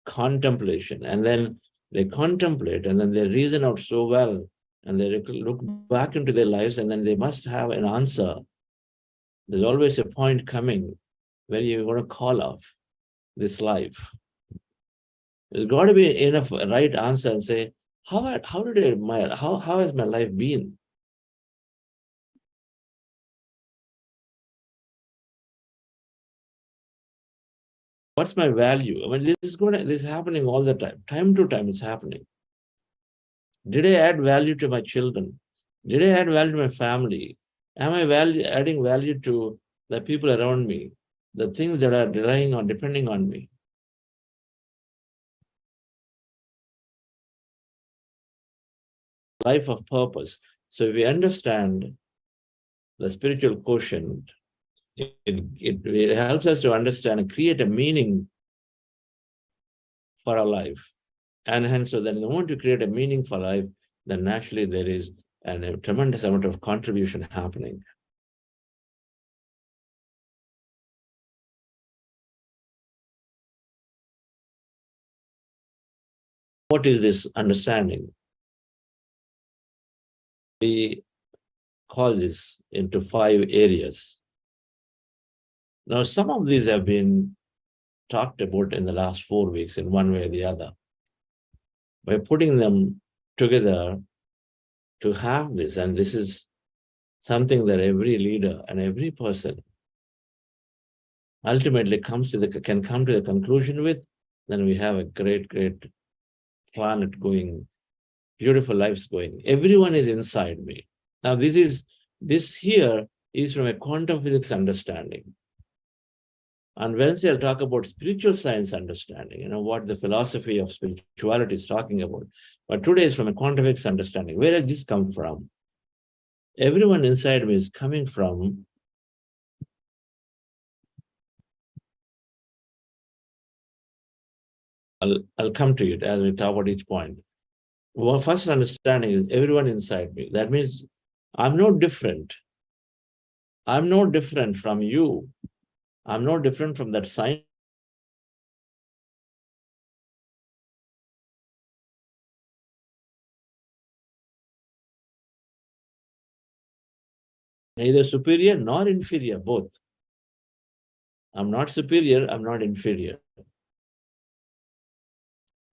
contemplation, and then they contemplate and then they reason out so well and they look back into their lives and then they must have an answer. There's always a point coming when you're going to call off this life. There's got to be enough right answer and say, how has my life been? What's my value? I mean, this is happening all the time. Time to time, it's happening. Did I add value to my children? Did I add value to my family? Am I adding value to the people around me, the things that are relying on, depending on me? Life of purpose. So if we understand the spiritual quotient, it helps us to understand and create a meaning for our life. And hence, so then the moment you create a meaning for life, then naturally there is a tremendous amount of contribution happening. What is this understanding? We call this into 5 areas. Now, some of these have been talked about in the last 4 weeks in one way or the other. By putting them together to have this, and this is something that every leader and every person ultimately can come to the conclusion with, then we have a great, great planet going, beautiful lives going. Everyone is inside me. Now, this here is from a quantum physics understanding. On Wednesday, I'll talk about spiritual science understanding, what the philosophy of spirituality is talking about. But today is from a quantum physics understanding. Where does this come from? Everyone inside me is coming from I'll come to it as we talk about each point. Well, first understanding is everyone inside me. That means I'm no different. I'm no different from you. I'm no different from that sign. Neither superior nor inferior, both. I'm not superior, I'm not inferior.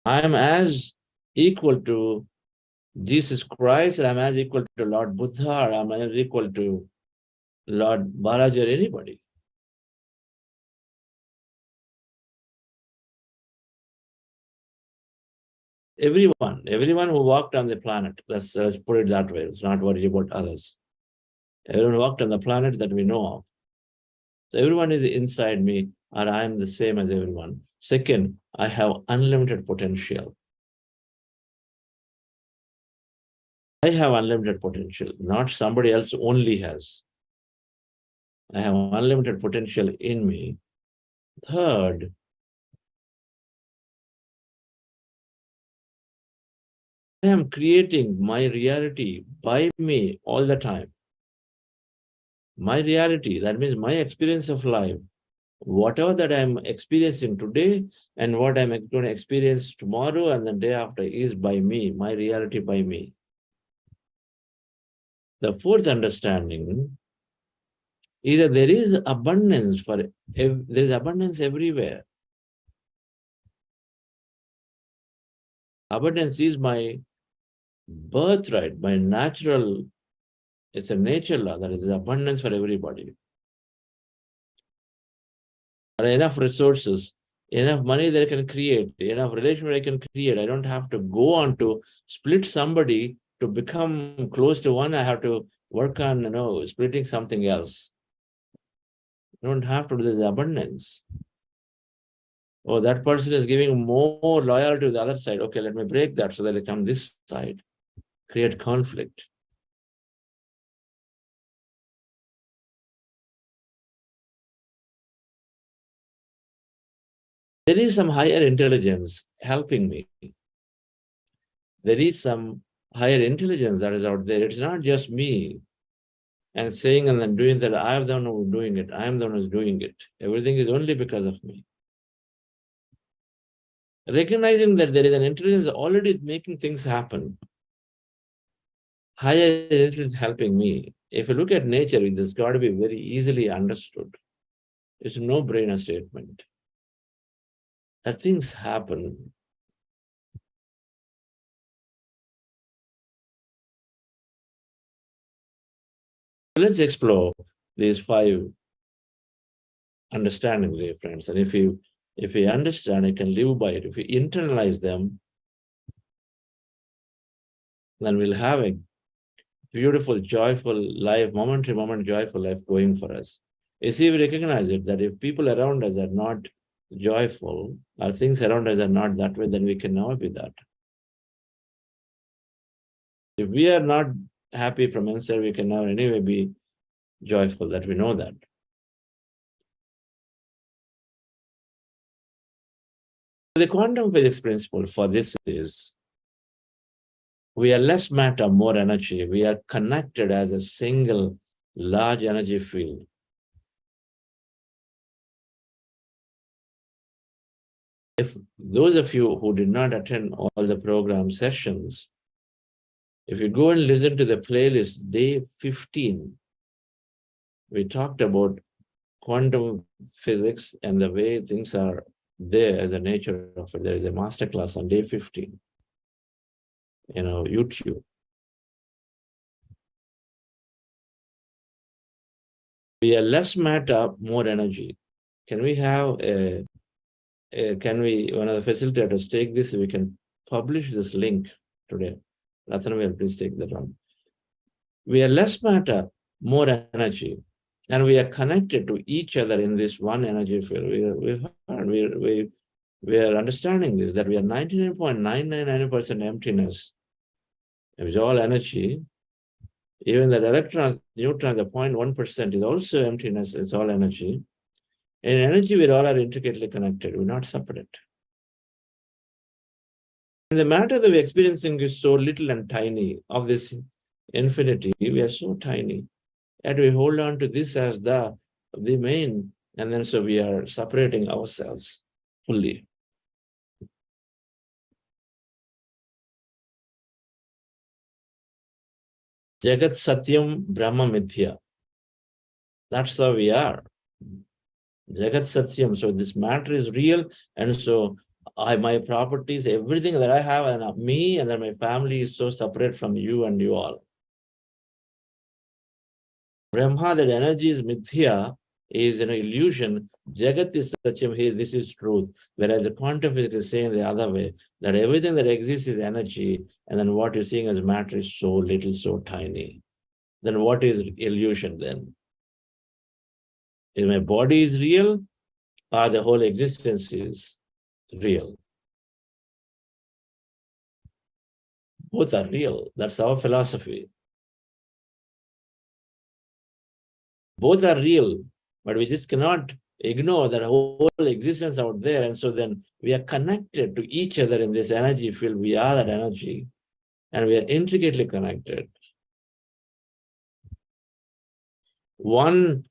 I'm as equal to Jesus Christ, and I'm as equal to Lord Buddha, or I'm as equal to Lord Balaji or anybody. Everyone who walked on the planet, let's put it that way, let's not worry about others. Everyone who walked on the planet that we know of. So everyone is inside me, or I am the same as everyone. Second, I have unlimited potential. I have unlimited potential, not somebody else only has. I have unlimited potential in me. Third, I am creating my reality by me all the time. My reality, that means my experience of life, whatever that I'm experiencing today and what I'm going to experience tomorrow and the day after is by me, my reality by me. The fourth understanding is that there is abundance there's abundance everywhere. Abundance is my birthright, my natural It's a nature law that is abundance for everybody. There are enough resources, enough money that I can create, enough relationship I can create. I don't have to go on to split somebody to become close to one. I have to work on, splitting something else. I don't have to do this abundance. Oh, that person is giving more loyalty to the other side. Okay, let me break that so that I come this side. Create conflict. There is some higher intelligence helping me. There is some higher intelligence that is out there. It's not just me and saying and then doing that. I am the one who's doing it. I am the one who's doing it. Everything is only because of me. Recognizing that there is an intelligence already making things happen. Higher intelligence helping me. If you look at nature, it has got to be very easily understood. It's a no-brainer statement. That things happen. Let's explore these 5 understandings, dear friends. And if you understand, you can live by it. If you internalize them, then we'll have a beautiful, joyful life, moment to moment, joyful life going for us. You see, we recognize it, that if people around us are not joyful, or things around us are not that way, then we can never be that. If we are not happy from inside, we can never anyway be joyful, that we know that. The quantum physics principle for this is, we are less matter, more energy. We are connected as a single large energy field. If those of you who did not attend all the program sessions, if you go and listen to the playlist, day 15, we talked about quantum physics and the way things are there as a nature of it. There is a masterclass on day 15, YouTube. We are less matter, more energy. Can we have one of the facilitators take this? We can publish this link today. Rathan, please take that on. We are less matter, more energy, and we are connected to each other in this one energy field. We are understanding this, that we are 99.999% emptiness. It's all energy. Even the electrons, neutrons, the 0.1% is also emptiness. It's all energy. In energy, we all are intricately connected. We're not separate. And the matter that we're experiencing is so little and tiny of this infinity. We are so tiny. And we hold on to this as the main. And then so we are separating ourselves fully. Jagat Satyam Brahma Mithya. That's how we are. Jagat Satyam. So this matter is real. And so my properties, everything that I have, and me and then my family is so separate from you and you all. Brahma, that energy is Mithya, is an illusion. Jagat is Satyam, here, this is truth. Whereas the quantum physics is saying the other way, that everything that exists is energy, and then what you're seeing as matter is so little, so tiny. Then what is illusion then? Is my body is real, or the whole existence is real? Both are real. That's our philosophy. Both are real, but we just cannot ignore that whole existence out there. And so then we are connected to each other in this energy field. We are that energy, and we are intricately connected. One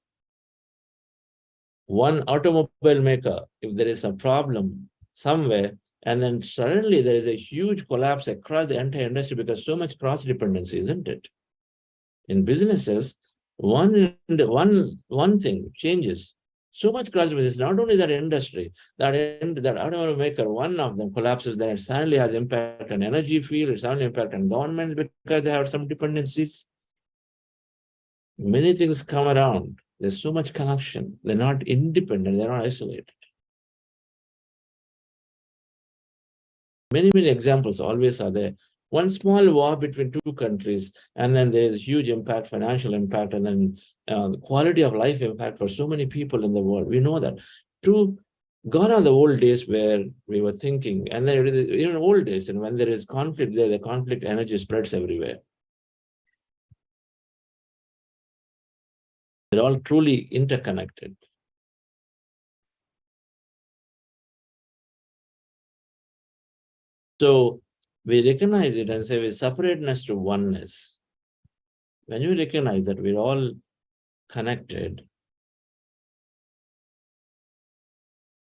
automobile maker, if there is a problem somewhere, and then suddenly there is a huge collapse across the entire industry because so much cross-dependency, isn't it? In businesses, one thing changes. So much cross-dependency. Not only that industry, that automobile maker, one of them collapses, then it suddenly has impact on energy field, it suddenly impact on government because they have some dependencies. Many things come around. There's so much connection. They're not independent. They're not isolated. Many, many examples always are there. One small war between two countries, and then there's huge impact, financial impact, and then quality of life impact for so many people in the world. We know that. Gone are the old days where we were thinking, and then it is even old days, and when there is conflict there, the conflict energy spreads everywhere. They're all truly interconnected. So we recognize it and say we separateness to oneness. When you recognize that we're all connected,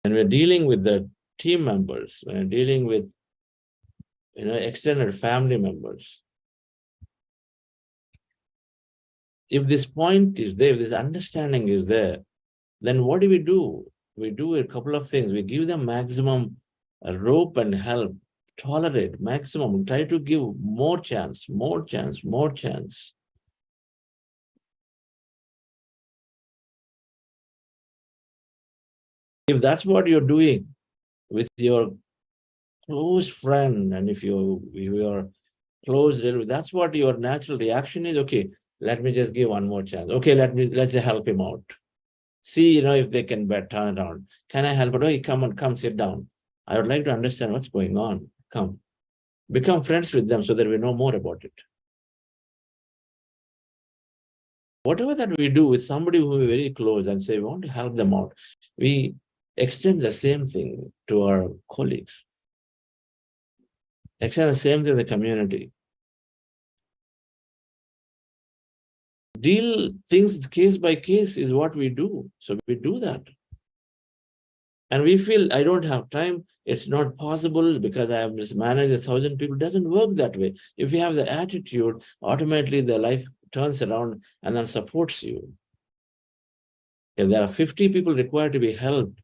and we're dealing with the team members, we're dealing with extended family members. If this point is there, if this understanding is there, then what do? We do a couple of things. We give them maximum rope and help, tolerate maximum, try to give more chance. If that's what you're doing with your close friend, and if you're close relative, that's what your natural reaction is. Okay, let me just give one more chance. Okay, let's help him out. See, if they can turn around. Can I help? Oh, come sit down. I would like to understand what's going on. Come. Become friends with them so that we know more about it. Whatever that we do with somebody who is very close and say we want to help them out, we extend the same thing to our colleagues. Extend the same thing to the community. Deal things case by case is what we do. So we do that. And we feel I don't have time. It's not possible because I have mismanaged 1,000 people. It doesn't work that way. If you have the attitude, automatically the life turns around and then supports you. If there are 50 people required to be helped,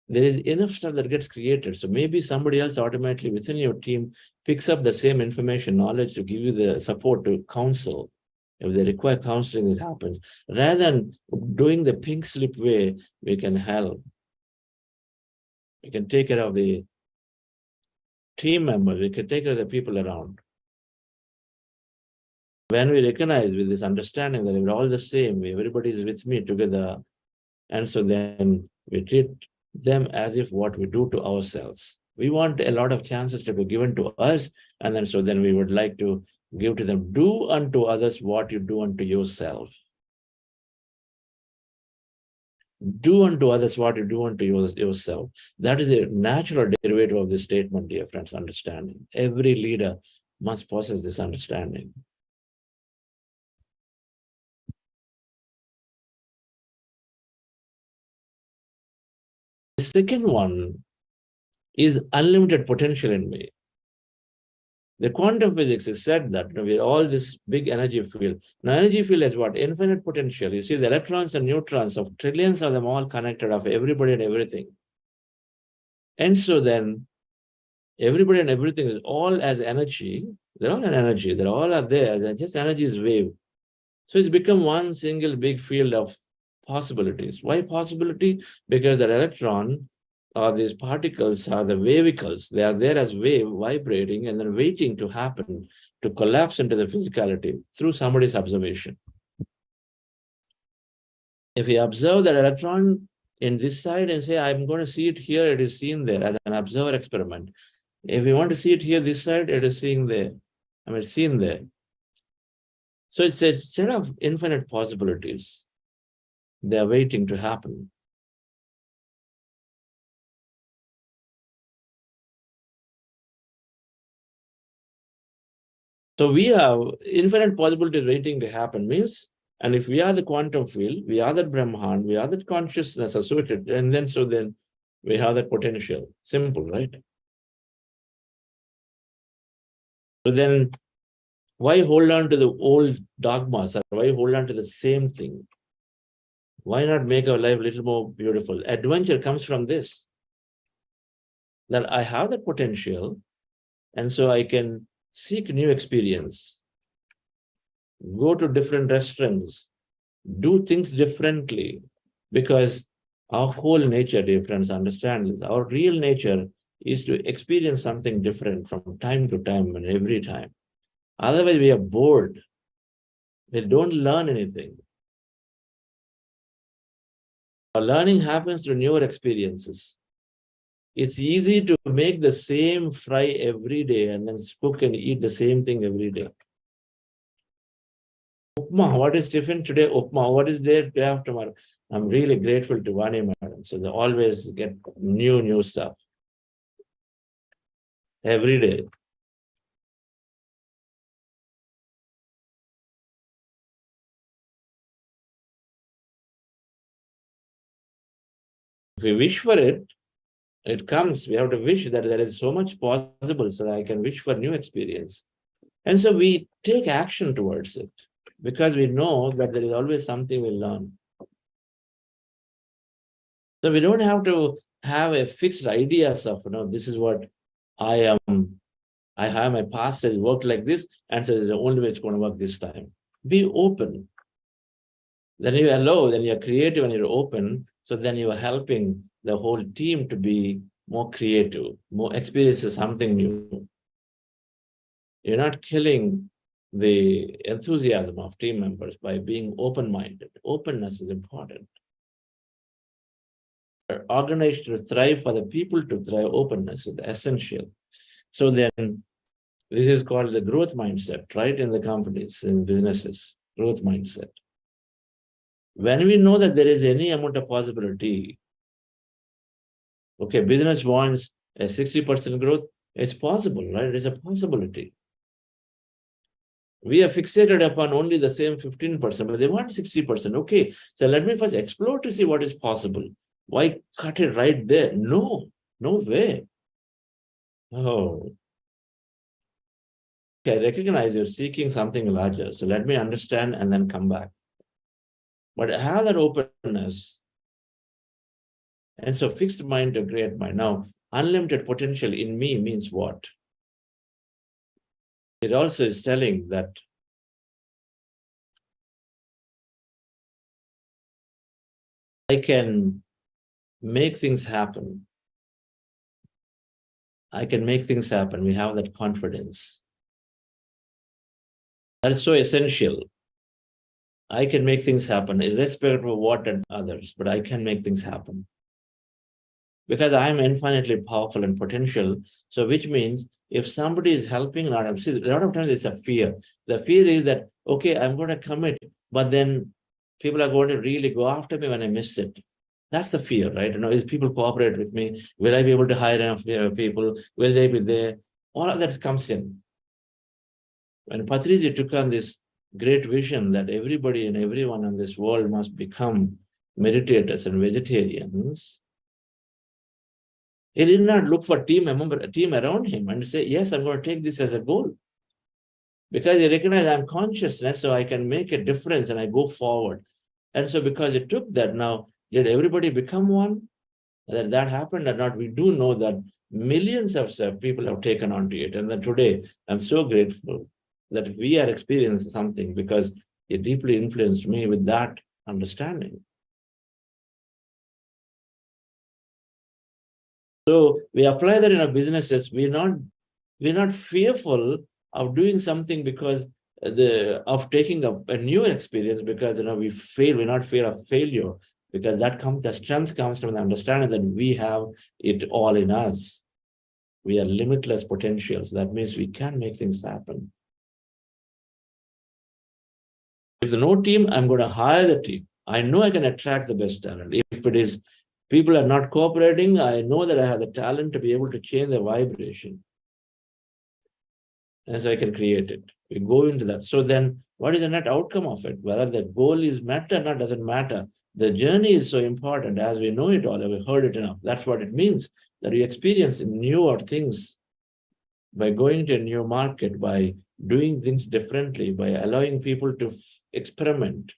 there is enough stuff that gets created. So maybe somebody else automatically within your team picks up the same information, knowledge to give you the support to counsel. If they require counseling, it happens. Rather than doing the pink slip way, we can help. We can take care of the team members. We can take care of the people around. When we recognize with this understanding that we're all the same, everybody is with me together, and so then we treat them as if what we do to ourselves. We want a lot of chances to be given to us, and then we would like to give to them. Do unto others what you do unto yourself. Do unto others what you do unto yourself. That is a natural derivative of this statement, dear friends, understanding. Every leader must possess this understanding. The second one is unlimited potential in me. The quantum physics is said that we're all this big energy field. Now, energy field is what? Infinite potential. You see, the electrons and neutrons of trillions of them all connected, of everybody and everything. And so then, everybody and everything is all as energy. They're all an energy. They all are there. They're just energy is wave. So it's become one single big field of possibilities. Why possibility? Because the electron or these particles are the wavicles. They are there as wave vibrating and then waiting to happen, to collapse into the physicality through somebody's observation. If we observe that electron in this side and say, I'm going to see it here, it is seen there as an observer experiment. If we want to see it here, this side, it is seen there. Seen there. So it's a set of infinite possibilities. They are waiting to happen. So we have infinite possibilities waiting to happen means, and if we are the quantum field, we are that Brahman, we are that consciousness associated, and then we have that potential. Simple, right? So then why hold on to the old dogmas? Or why hold on to the same thing? Why not make our life a little more beautiful? Adventure comes from this, that I have that potential, and so I can seek new experience, go to different restaurants, do things differently, because our whole nature, dear friends, understand this. Our real nature is to experience something different from time to time and every time. Otherwise, we are bored. We don't learn anything. Our learning happens through newer experiences. It's easy to make the same fry every day and then cook and eat the same thing every day. Upma, what is different today? Upma, what is there day after tomorrow? I'm really grateful to Vani Madam. So they always get new stuff every day. If we wish for it, it comes. We have to wish that there is so much possible so that I can wish for new experience. And so we take action towards it because we know that there is always something we'll learn. So we don't have to have a fixed ideas of, this is what I am. I have my past has worked like this, and so this is the only way it's going to work this time. Be open. Then you allow, then you're creative and you're open. So then you are helping the whole team to be more creative, more experiences something new. You're not killing the enthusiasm of team members by being open-minded. Openness is important. Organized to thrive, for the people to thrive, openness is essential. So then this is called the growth mindset, right? In the companies, in businesses, growth mindset. When we know that there is any amount of possibility, okay, business wants a 60% growth, it's possible, right? It's a possibility. We are fixated upon only the same 15%, but they want 60%. Okay, so let me first explore to see what is possible. Why cut it right there? No way. Oh, okay, I recognize you're seeking something larger. So let me understand and then come back. But have that openness. And so fixed mind to great mind. Now, unlimited potential in me means what? It also is telling that I can make things happen. I can make things happen. We have that confidence. That's so essential. I can make things happen, irrespective of what and others, but I can make things happen. Because I am infinitely powerful and potential. So which means if somebody is helping, see, a lot of times it's a fear. The fear is that, okay, I'm going to commit, but then people are going to really go after me when I miss it. That's the fear, right? Is people cooperate with me? Will I be able to hire enough people? Will they be there? All of that comes in. When Patriji took on this great vision that everybody and everyone in this world must become meditators and vegetarians, he did not look for a team around him and say, yes, I'm going to take this as a goal. Because he recognized I'm consciousness, so I can make a difference and I go forward. And so because he took that, now, did everybody become one? That happened or not? We do know that millions of people have taken on to it. And then today, I'm so grateful that we are experiencing something because it deeply influenced me with that understanding. So we apply that in our businesses. We're not fearful of doing something because of taking a new experience because we fail. We're not fear of failure because the strength comes from the understanding that we have it all in us. We are limitless potentials. That means we can make things happen. If there's no team, I'm going to hire the team. I know I can attract the best talent. If it is people are not cooperating, I know that I have the talent to be able to change the vibration. And so I can create it. We go into that. So then what is the net outcome of it? Whether the goal is met or not doesn't matter. The journey is so important as we know it all, and we heard it enough. That's what it means, that we experience newer things by going to a new market, by doing things differently, by allowing people to experiment,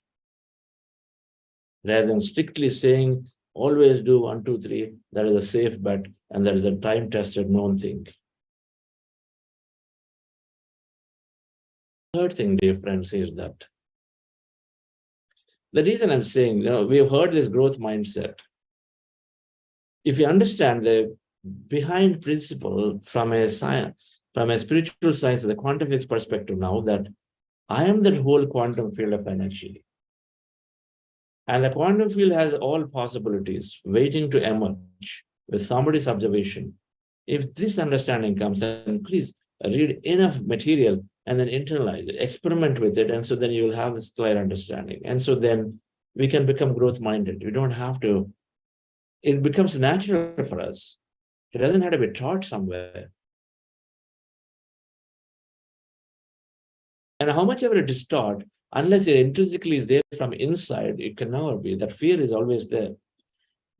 rather than strictly saying, always do 1, 2, 3, that is a safe bet, and that is a time-tested known thing. Third thing, dear friends, is that The reason I'm saying, we've heard this growth mindset. If you understand the behind principle from a science, from a spiritual science, the quantum physics perspective now, that I am that whole quantum field of energy. And the quantum field has all possibilities waiting to emerge with somebody's observation. If this understanding comes, and please read enough material and then internalize it, experiment with it, and so then you will have this clear understanding. And so then we can become growth-minded. We don't have to, it becomes natural for us. It doesn't have to be taught somewhere. And how much ever it is taught, unless it intrinsically is there from inside, it can never be. That fear is always there.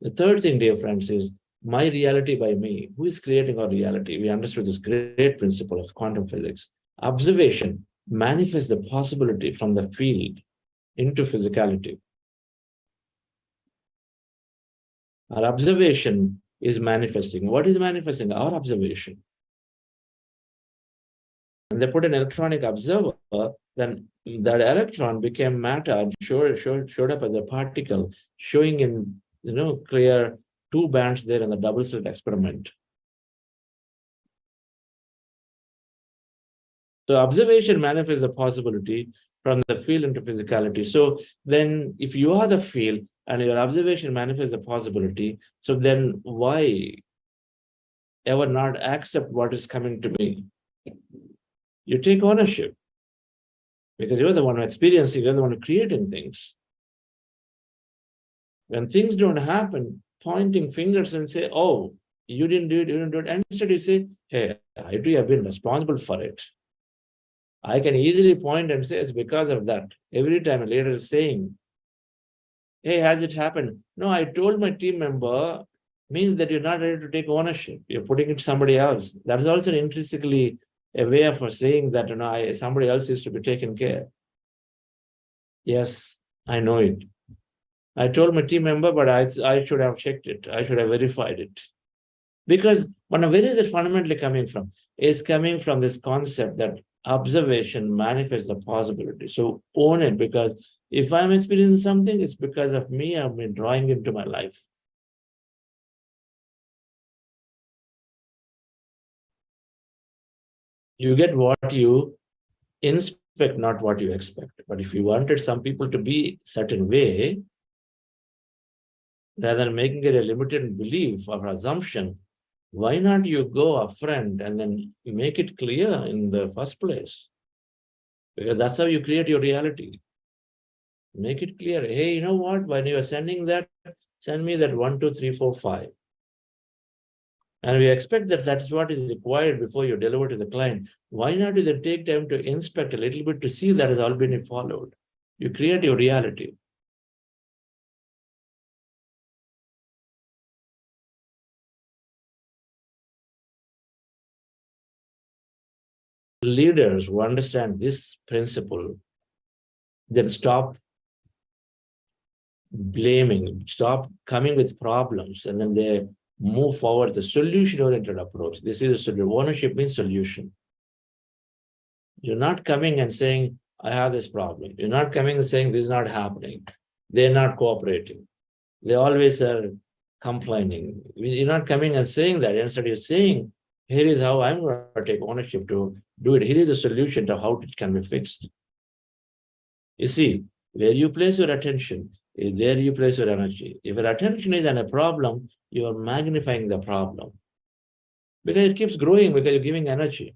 The third thing, dear friends, is my reality by me. Who is creating our reality? We understood this great principle of quantum physics. Observation manifests the possibility from the field into physicality. Our observation is manifesting. What is manifesting? Our observation. And they put an electronic observer, then that electron became matter and showed up as a particle, showing in clear 2 bands there in the double slit experiment. So observation manifests the possibility from the field into physicality. So then if you are the field and your observation manifests the possibility, so then why ever not accept what is coming to me? You take ownership because you're the one experiencing, you're the one creating things. When things don't happen, pointing fingers and say, oh, you didn't do it, you didn't do it. And instead you say, hey, I do have been responsible for it. I can easily point and say it's because of that. Every time a leader is saying, hey, has it happened? No, I told my team member, means that you're not ready to take ownership. You're putting it to somebody else. That is also intrinsically a way of saying that somebody else is to be taken care. Yes, I know it. I told my team member, but I should have checked it. I should have verified it. Because where is it fundamentally coming from? It's coming from this concept that observation manifests the possibility. So own it, because if I'm experiencing something, it's because of me. I've been drawing into my life. You get what you inspect, not what you expect. But if you wanted some people to be a certain way, rather than making it a limited belief or assumption, why not you go upfront and then make it clear in the first place? Because that's how you create your reality. Make it clear. Hey, you know what? When you are sending that, send me that 1, 2, 3, 4, 5. And we expect that is what is required before you deliver to the client. Why not you then take time to inspect a little bit to see that has all been followed? You create your reality. Leaders who understand this principle, then stop blaming, stop coming with problems, and then they move forward the solution-oriented approach. This is a solution. Ownership means solution. You're not coming and saying, I have this problem. You're not coming and saying, this is not happening. They're not cooperating. They always are complaining. You're not coming and saying that. Instead, you're saying, here is how I'm going to take ownership to do it. Here is the solution to how it can be fixed. You see, where you place your attention, there you place your energy. If your attention is on a problem, you're magnifying the problem. Because it keeps growing because you're giving energy.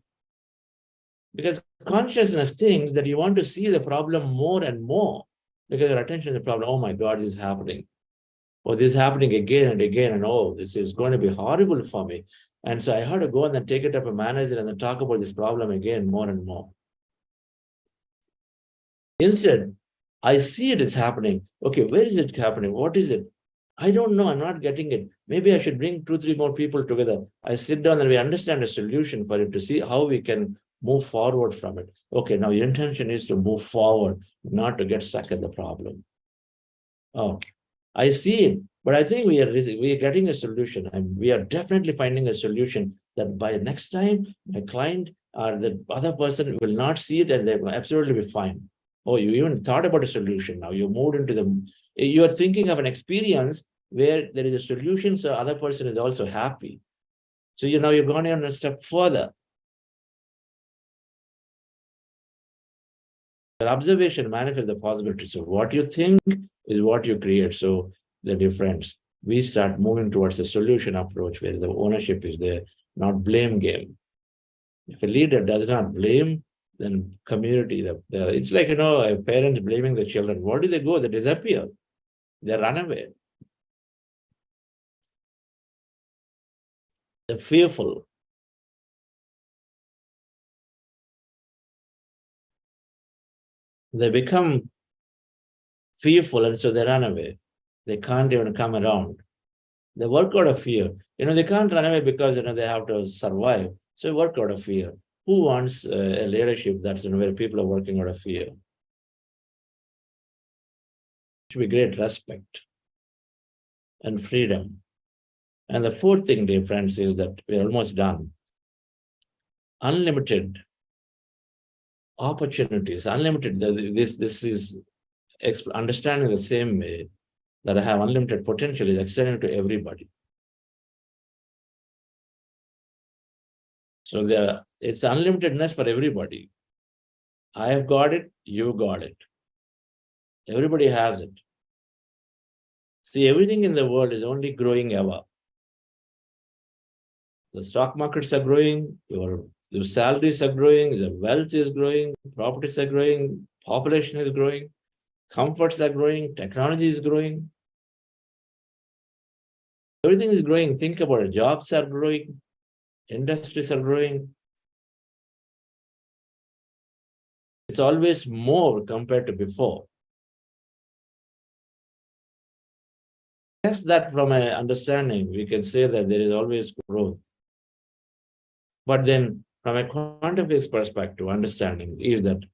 Because consciousness thinks that you want to see the problem more and more. Because your attention is the problem. Oh my God, this is happening. Oh, this is happening again and again. And oh, this is going to be horrible for me. And so I had to go and then take it up a manager and then talk about this problem again more and more. Instead, I see it is happening. Okay, where is it happening? What is it? I don't know. I'm not getting it. Maybe I should bring 2, 3 more people together. I sit down and we understand a solution for it to see how we can move forward from it. Okay, now your intention is to move forward, not to get stuck at the problem. Oh, I see it, but I think we are getting a solution. And we are definitely finding a solution that by next time, my client or the other person will not see it and they will absolutely be fine. Oh, you even thought about a solution now. You moved into you are thinking of an experience where there is a solution, so the other person is also happy. So you've gone on a step further. The observation manifests the possibility. So what you think is what you create. So the difference. We start moving towards a solution approach where the ownership is there, not blame game. If a leader does not blame, then community, it's like, parents blaming the children. Where do they go? They disappear. They run away. They're fearful. They become fearful, and so they run away. They can't even come around. They work out of fear. They can't run away because, they have to survive. So they work out of fear. Who wants a leadership that's where people are working out of fear? It should be great respect and freedom. And the fourth thing, dear friends, is that we're almost done. Unlimited opportunities, unlimited. This is understanding the same way that I have unlimited potential is extended to everybody. So it's unlimitedness for everybody. I have got it, you got it. Everybody has it. See, everything in the world is only growing ever. The stock markets are growing, your salaries are growing, the wealth is growing, properties are growing, population is growing, comforts are growing, technology is growing. Everything is growing. Think about it. Jobs are growing, industries are growing. It's always more compared to before. Yes, that from an understanding, we can say that there is always growth. But then from a quantum physics perspective, understanding is that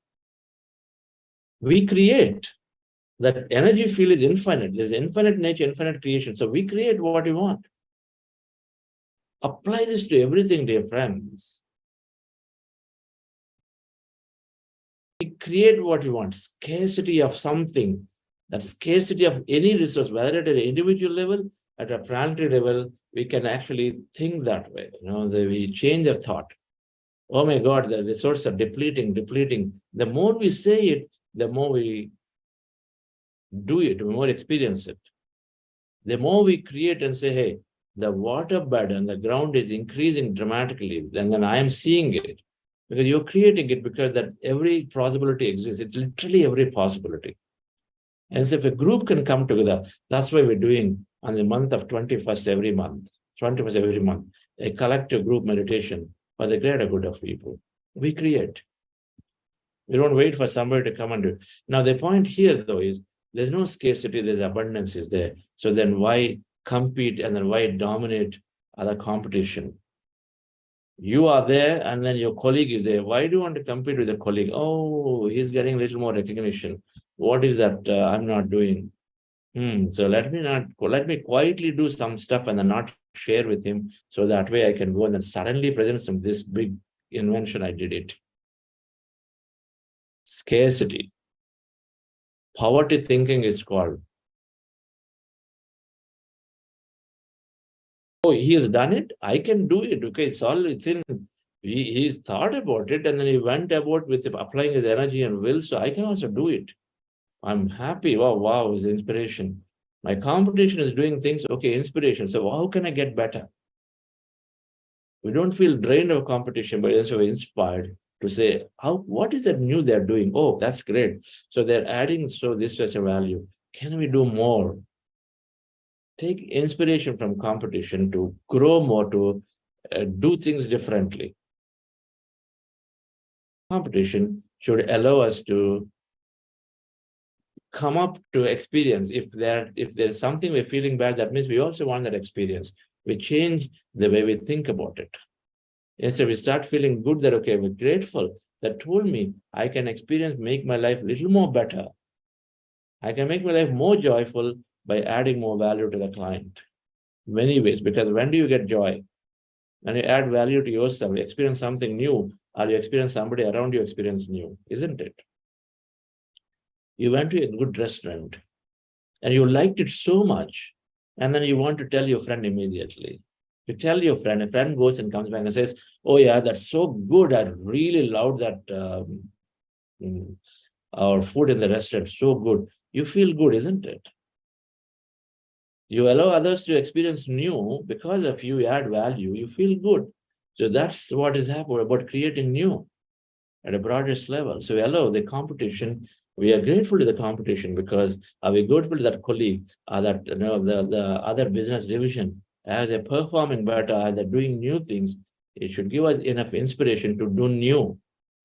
we create. That energy field is infinite. There's infinite nature, infinite creation. So we create what we want. Apply this to everything, dear friends. We create what we want. Scarcity of something. That scarcity of any resource, whether at an individual level, at a planetary level, we can actually think that way. We change our thought. Oh my God, the resources are depleting. The more we say it, the more we do it, the more experience it. The more we create and say, hey, the water bed and the ground is increasing dramatically, and then I am seeing it. Because you're creating it because that every possibility exists. It's literally every possibility. And so if a group can come together, that's why we're doing on the month of 21st every month, a collective group meditation for the greater good of people. We create. We don't wait for somebody to come and do it. Now, the point here, though, is there's no scarcity, there's abundance is there. So then why compete and then why dominate other competition? You are there and then your colleague is there. Why do you want to compete with a colleague? Oh, he's getting a little more recognition. What is that I'm not doing? So let me quietly do some stuff and then not share with him. So that way I can go and then suddenly present some this big invention. I did it. Scarcity. Poverty thinking is called. Oh, he has done it. I can do it. Okay, it's all within. He's thought about it and then he went about with applying his energy and will. So I can also do it. I'm happy. Wow, it's inspiration. My competition is doing things. Okay, inspiration. So how can I get better? We don't feel drained of competition, but also inspired to say, what is that new they're doing? Oh, that's great. So they're adding this such a value. Can we do more? Take inspiration from competition to grow more, to do things differently. Competition should allow us to come up to experience. If there's something we're feeling bad, that means we also want that experience. We change the way we think about it. Instead, we start feeling good that, okay, we're grateful that told me I can make my life a little more better. I can make my life more joyful by adding more value to the client. Many ways, because when do you get joy? When you add value to yourself, you experience something new, or you experience somebody around you experience new, isn't it? You went to a good restaurant and you liked it so much, and then you want to tell your friend immediately. You tell your friend, a friend goes and comes back and says, oh yeah, that's so good. I really loved that our food in the restaurant, so good. You feel good, isn't it? You allow others to experience new because of you add value, you feel good. So that's what is happening about creating new at a broadest level. So we allow the competition. We are grateful to the competition because are we grateful to that colleague or that the other business division as they're performing better, they're doing new things. It should give us enough inspiration to do new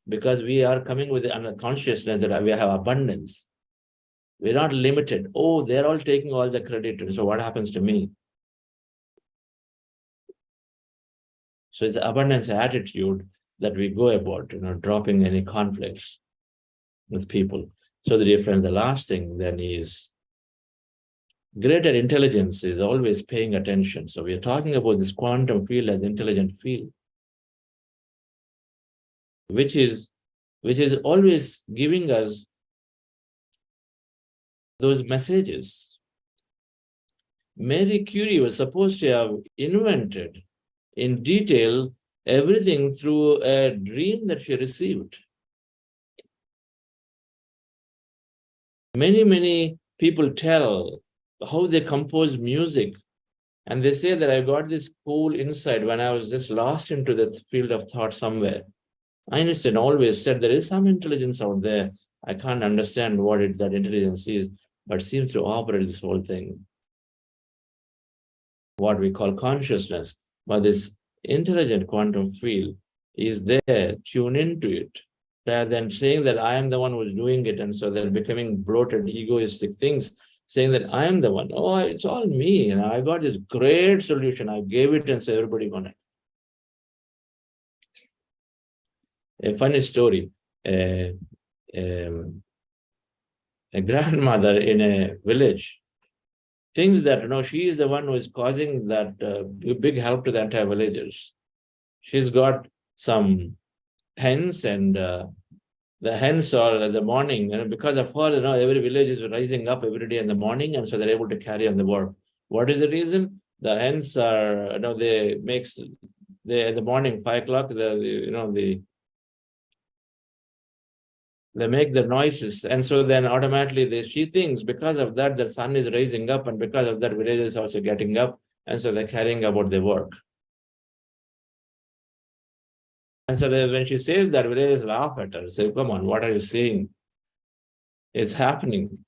because we are coming with the consciousness that we have abundance. We're not limited. Oh, they're all taking all the credit. So what happens to me? So it's abundance attitude that we go about, dropping any conflicts with people. So the difference, the last thing then is greater intelligence is always paying attention. So we are talking about this quantum field as intelligent field, which is always giving us those messages. Marie Curie was supposed to have invented in detail everything through a dream that she received. Many people tell how they compose music, and they say that I got this cool insight when I was just lost into the field of thought somewhere. Einstein always said there is some intelligence out there. I can't understand what that intelligence is, but seems to operate this whole thing, what we call consciousness. But this intelligent quantum field is there, tune into it, rather than saying that I am the one who's doing it, and so they're becoming bloated, egoistic things, saying that I am the one. Oh, it's all me, I got this great solution. I gave it, and so everybody got it. A funny story. A grandmother in a village thinks that she is the one who is causing that big help to the entire villagers. She's got some hens, and the hens are in the morning, because of her, every village is rising up every day in the morning, and so they're able to carry on the work. What is the reason? The hens are, they in the morning, 5 o'clock, they make the noises, and so then automatically she thinks because of that the sun is rising up, and because of that village is also getting up, and so they're carrying about their work. And so when she says that, villagers laugh at her, say, come on, what are you saying? It's happening.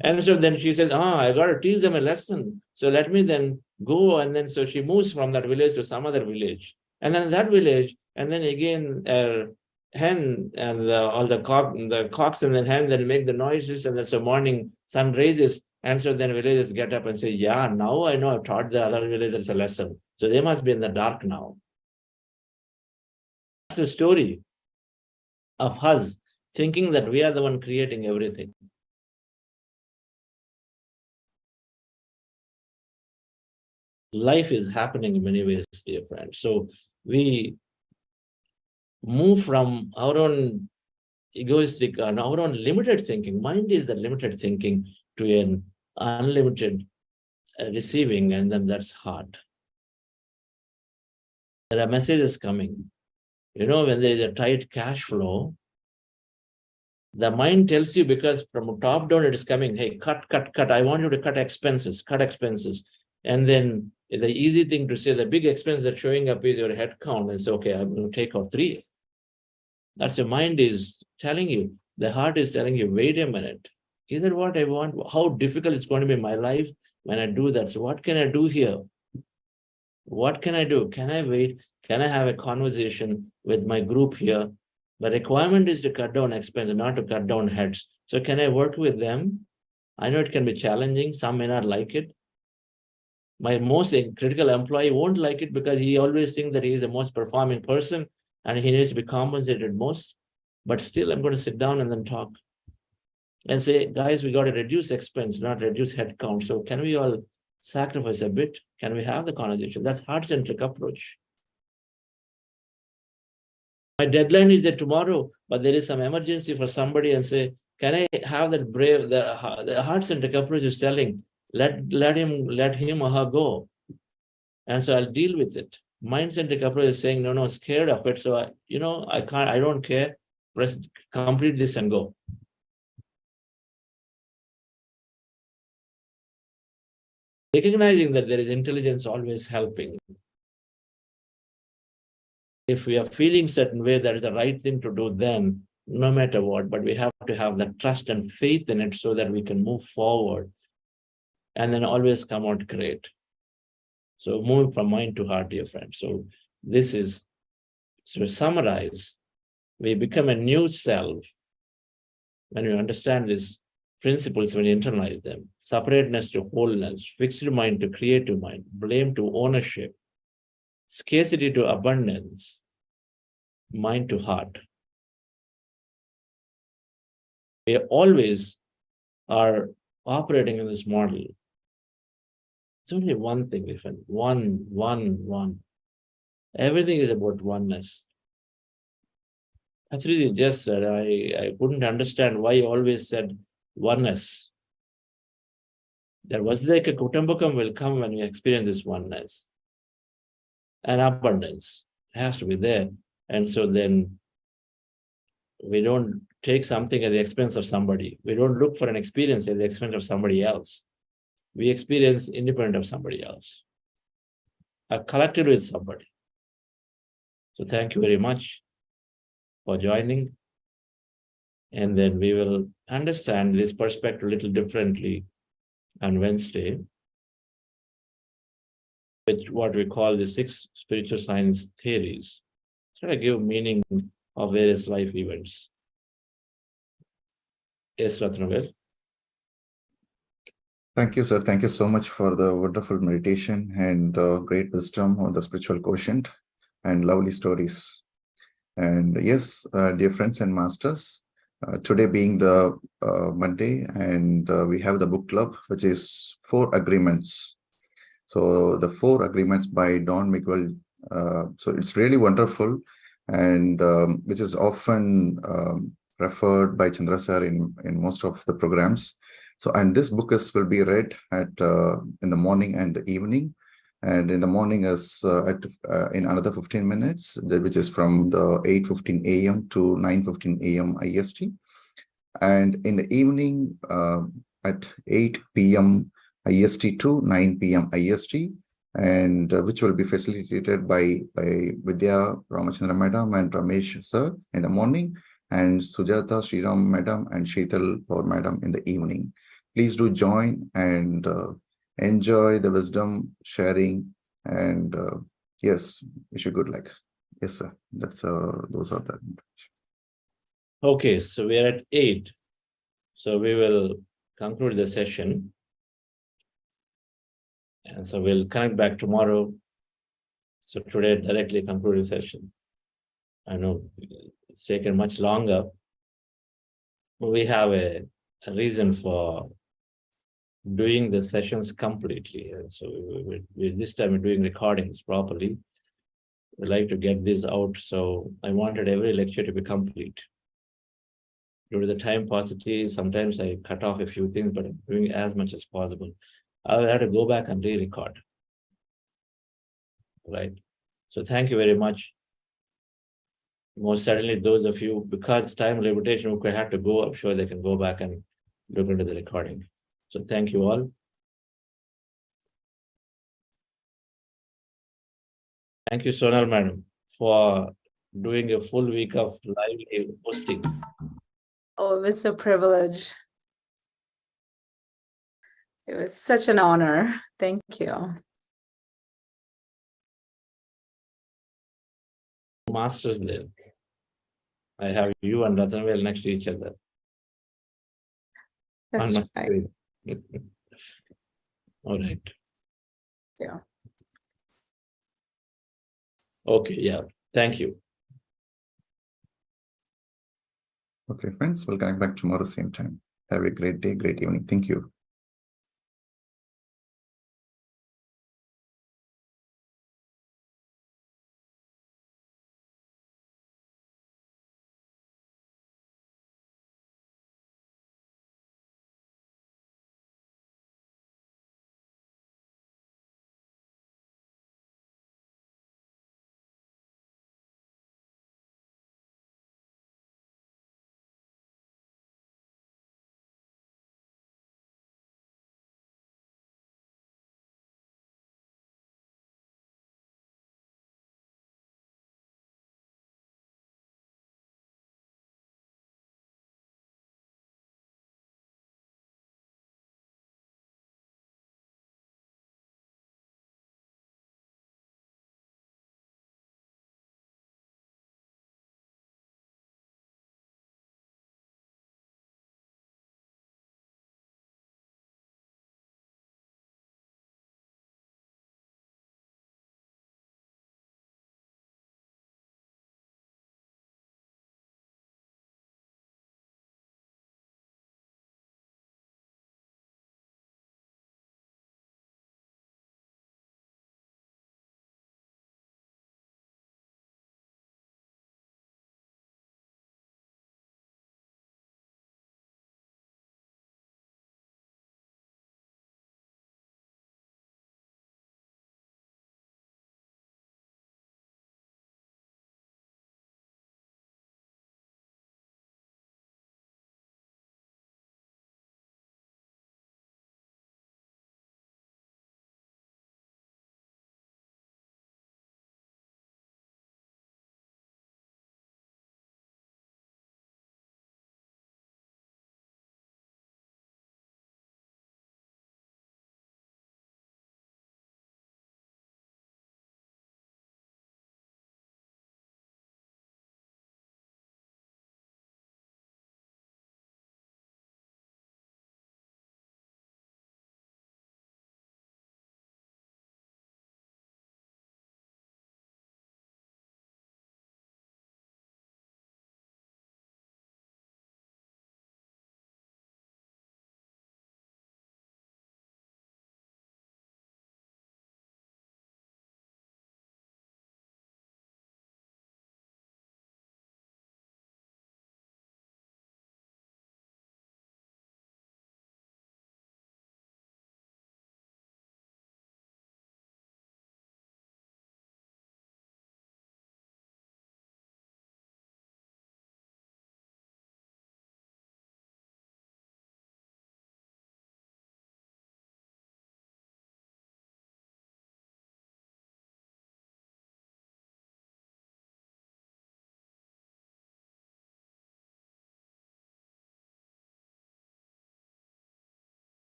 And so then she says, I got to teach them a lesson. So let me then go. And then so she moves from that village to some other village. And then that village, and then again, hen and all the cocks and then hen then make the noises, and then so morning sun rises. And so then villagers get up and say, yeah, now I know I've taught the other villagers a lesson. So they must be in the dark now. That's the story of us thinking that we are the one creating everything. Life is happening in many ways, dear friends. So we move from our own egoistic and our own limited thinking. Mind is the limited thinking to an unlimited receiving, and then that's hard. There are messages coming. When there is a tight cash flow, the mind tells you, because from top down it is coming, hey, cut. I want you to cut expenses. And then the easy thing to say, the big expense that's showing up is your head count, and say, okay, I'm going to take out 3. That's the mind is telling you. The heart is telling you, wait a minute. Is that what I want? How difficult it's going to be in my life when I do that? So what can I do here? What can I do? Can I wait? Can I have a conversation with my group here? The requirement is to cut down expenses, not to cut down heads. So can I work with them? I know it can be challenging. Some may not like it. My most critical employee won't like it because he always thinks that he is the most performing person and he needs to be compensated most. But still, I'm going to sit down and then talk and say, guys, we got to reduce expense, not reduce headcount. So can we all sacrifice a bit? Can we have the conversation? That's heart-centric approach. My deadline is there tomorrow, but there is some emergency for somebody, and say, Can I have that brave, the heart-centric approach is telling, let him or her go. And so I'll deal with it. Mind-centric approach is saying, no, scared of it. So I don't care. Complete this and go. Recognizing that there is intelligence always helping. If we are feeling certain way, that is the right thing to do then, no matter what, but we have to have that trust and faith in it so that we can move forward and then always come out great. So moving from mind to heart, dear friends. So this is, to summarize, we become a new self when you understand these principles, when you internalize them. Separateness to wholeness, fixed mind to creative mind, blame to ownership, scarcity to abundance, mind to heart. We always are operating in this model. It's only one thing, different. One. Everything is about oneness. Patriji just said, I couldn't understand why he always said oneness. There was like a Kutumbakam will come when you experience this oneness. And abundance has to be there. And so then we don't take something at the expense of somebody. We don't look for an experience at the expense of somebody else. We experience independent of somebody else. Are collected with somebody. So thank you very much for joining. And then we will understand this perspective a little differently on Wednesday, with what we call the 6 spiritual science theories. Try to give meaning of various life events. Yes, Ratnavel. Thank you, sir. Thank you so much for the wonderful meditation and great wisdom on the spiritual quotient and lovely stories. And yes, dear friends and masters, today being the Monday, and we have the book club, which is 4 agreements. So the 4 agreements by Don Miguel. So it's really wonderful, and which is often referred by Chandra sir in most of the programs. So, and this book will be read at in the morning and the evening. And in the morning is in another 15 minutes, which is from the 8:15 a.m. to 9:15 a.m. IST. And in the evening at 8 p.m. IST to 9 p.m. IST, and which will be facilitated by Vidya Ramachandra Madam and Ramesh sir in the morning, and Sujata Sriram Madam and Sheetal Paur Madam in the evening. Please do join and enjoy the wisdom sharing, and yes, wish you good luck. Yes, sir. That's those are the. Okay, so we are at 8. So we will conclude the session. And so we'll connect back tomorrow. So today, directly conclude the session. I know it's taken much longer, but we have a reason for doing the sessions completely. And so this time we're doing recordings properly. We'd like to get this out. So I wanted every lecture to be complete. Due to the time paucity, sometimes I cut off a few things, but I'm doing as much as possible. I'll have to go back and re-record. Right. So thank you very much. Most certainly those of you, because time limitation, who have to go, I'm sure they can go back and look into the recording. So thank you all. Thank you, Sonal Madam, for doing a full week of live hosting. Oh, it was a privilege. It was such an honor. Thank you. Masters there. I have you and Rathanvel next to each other. That's right. All right. Yeah. Okay, yeah. Thank you. Okay, friends, we'll connect back tomorrow, same time. Have a great day, great evening. Thank you.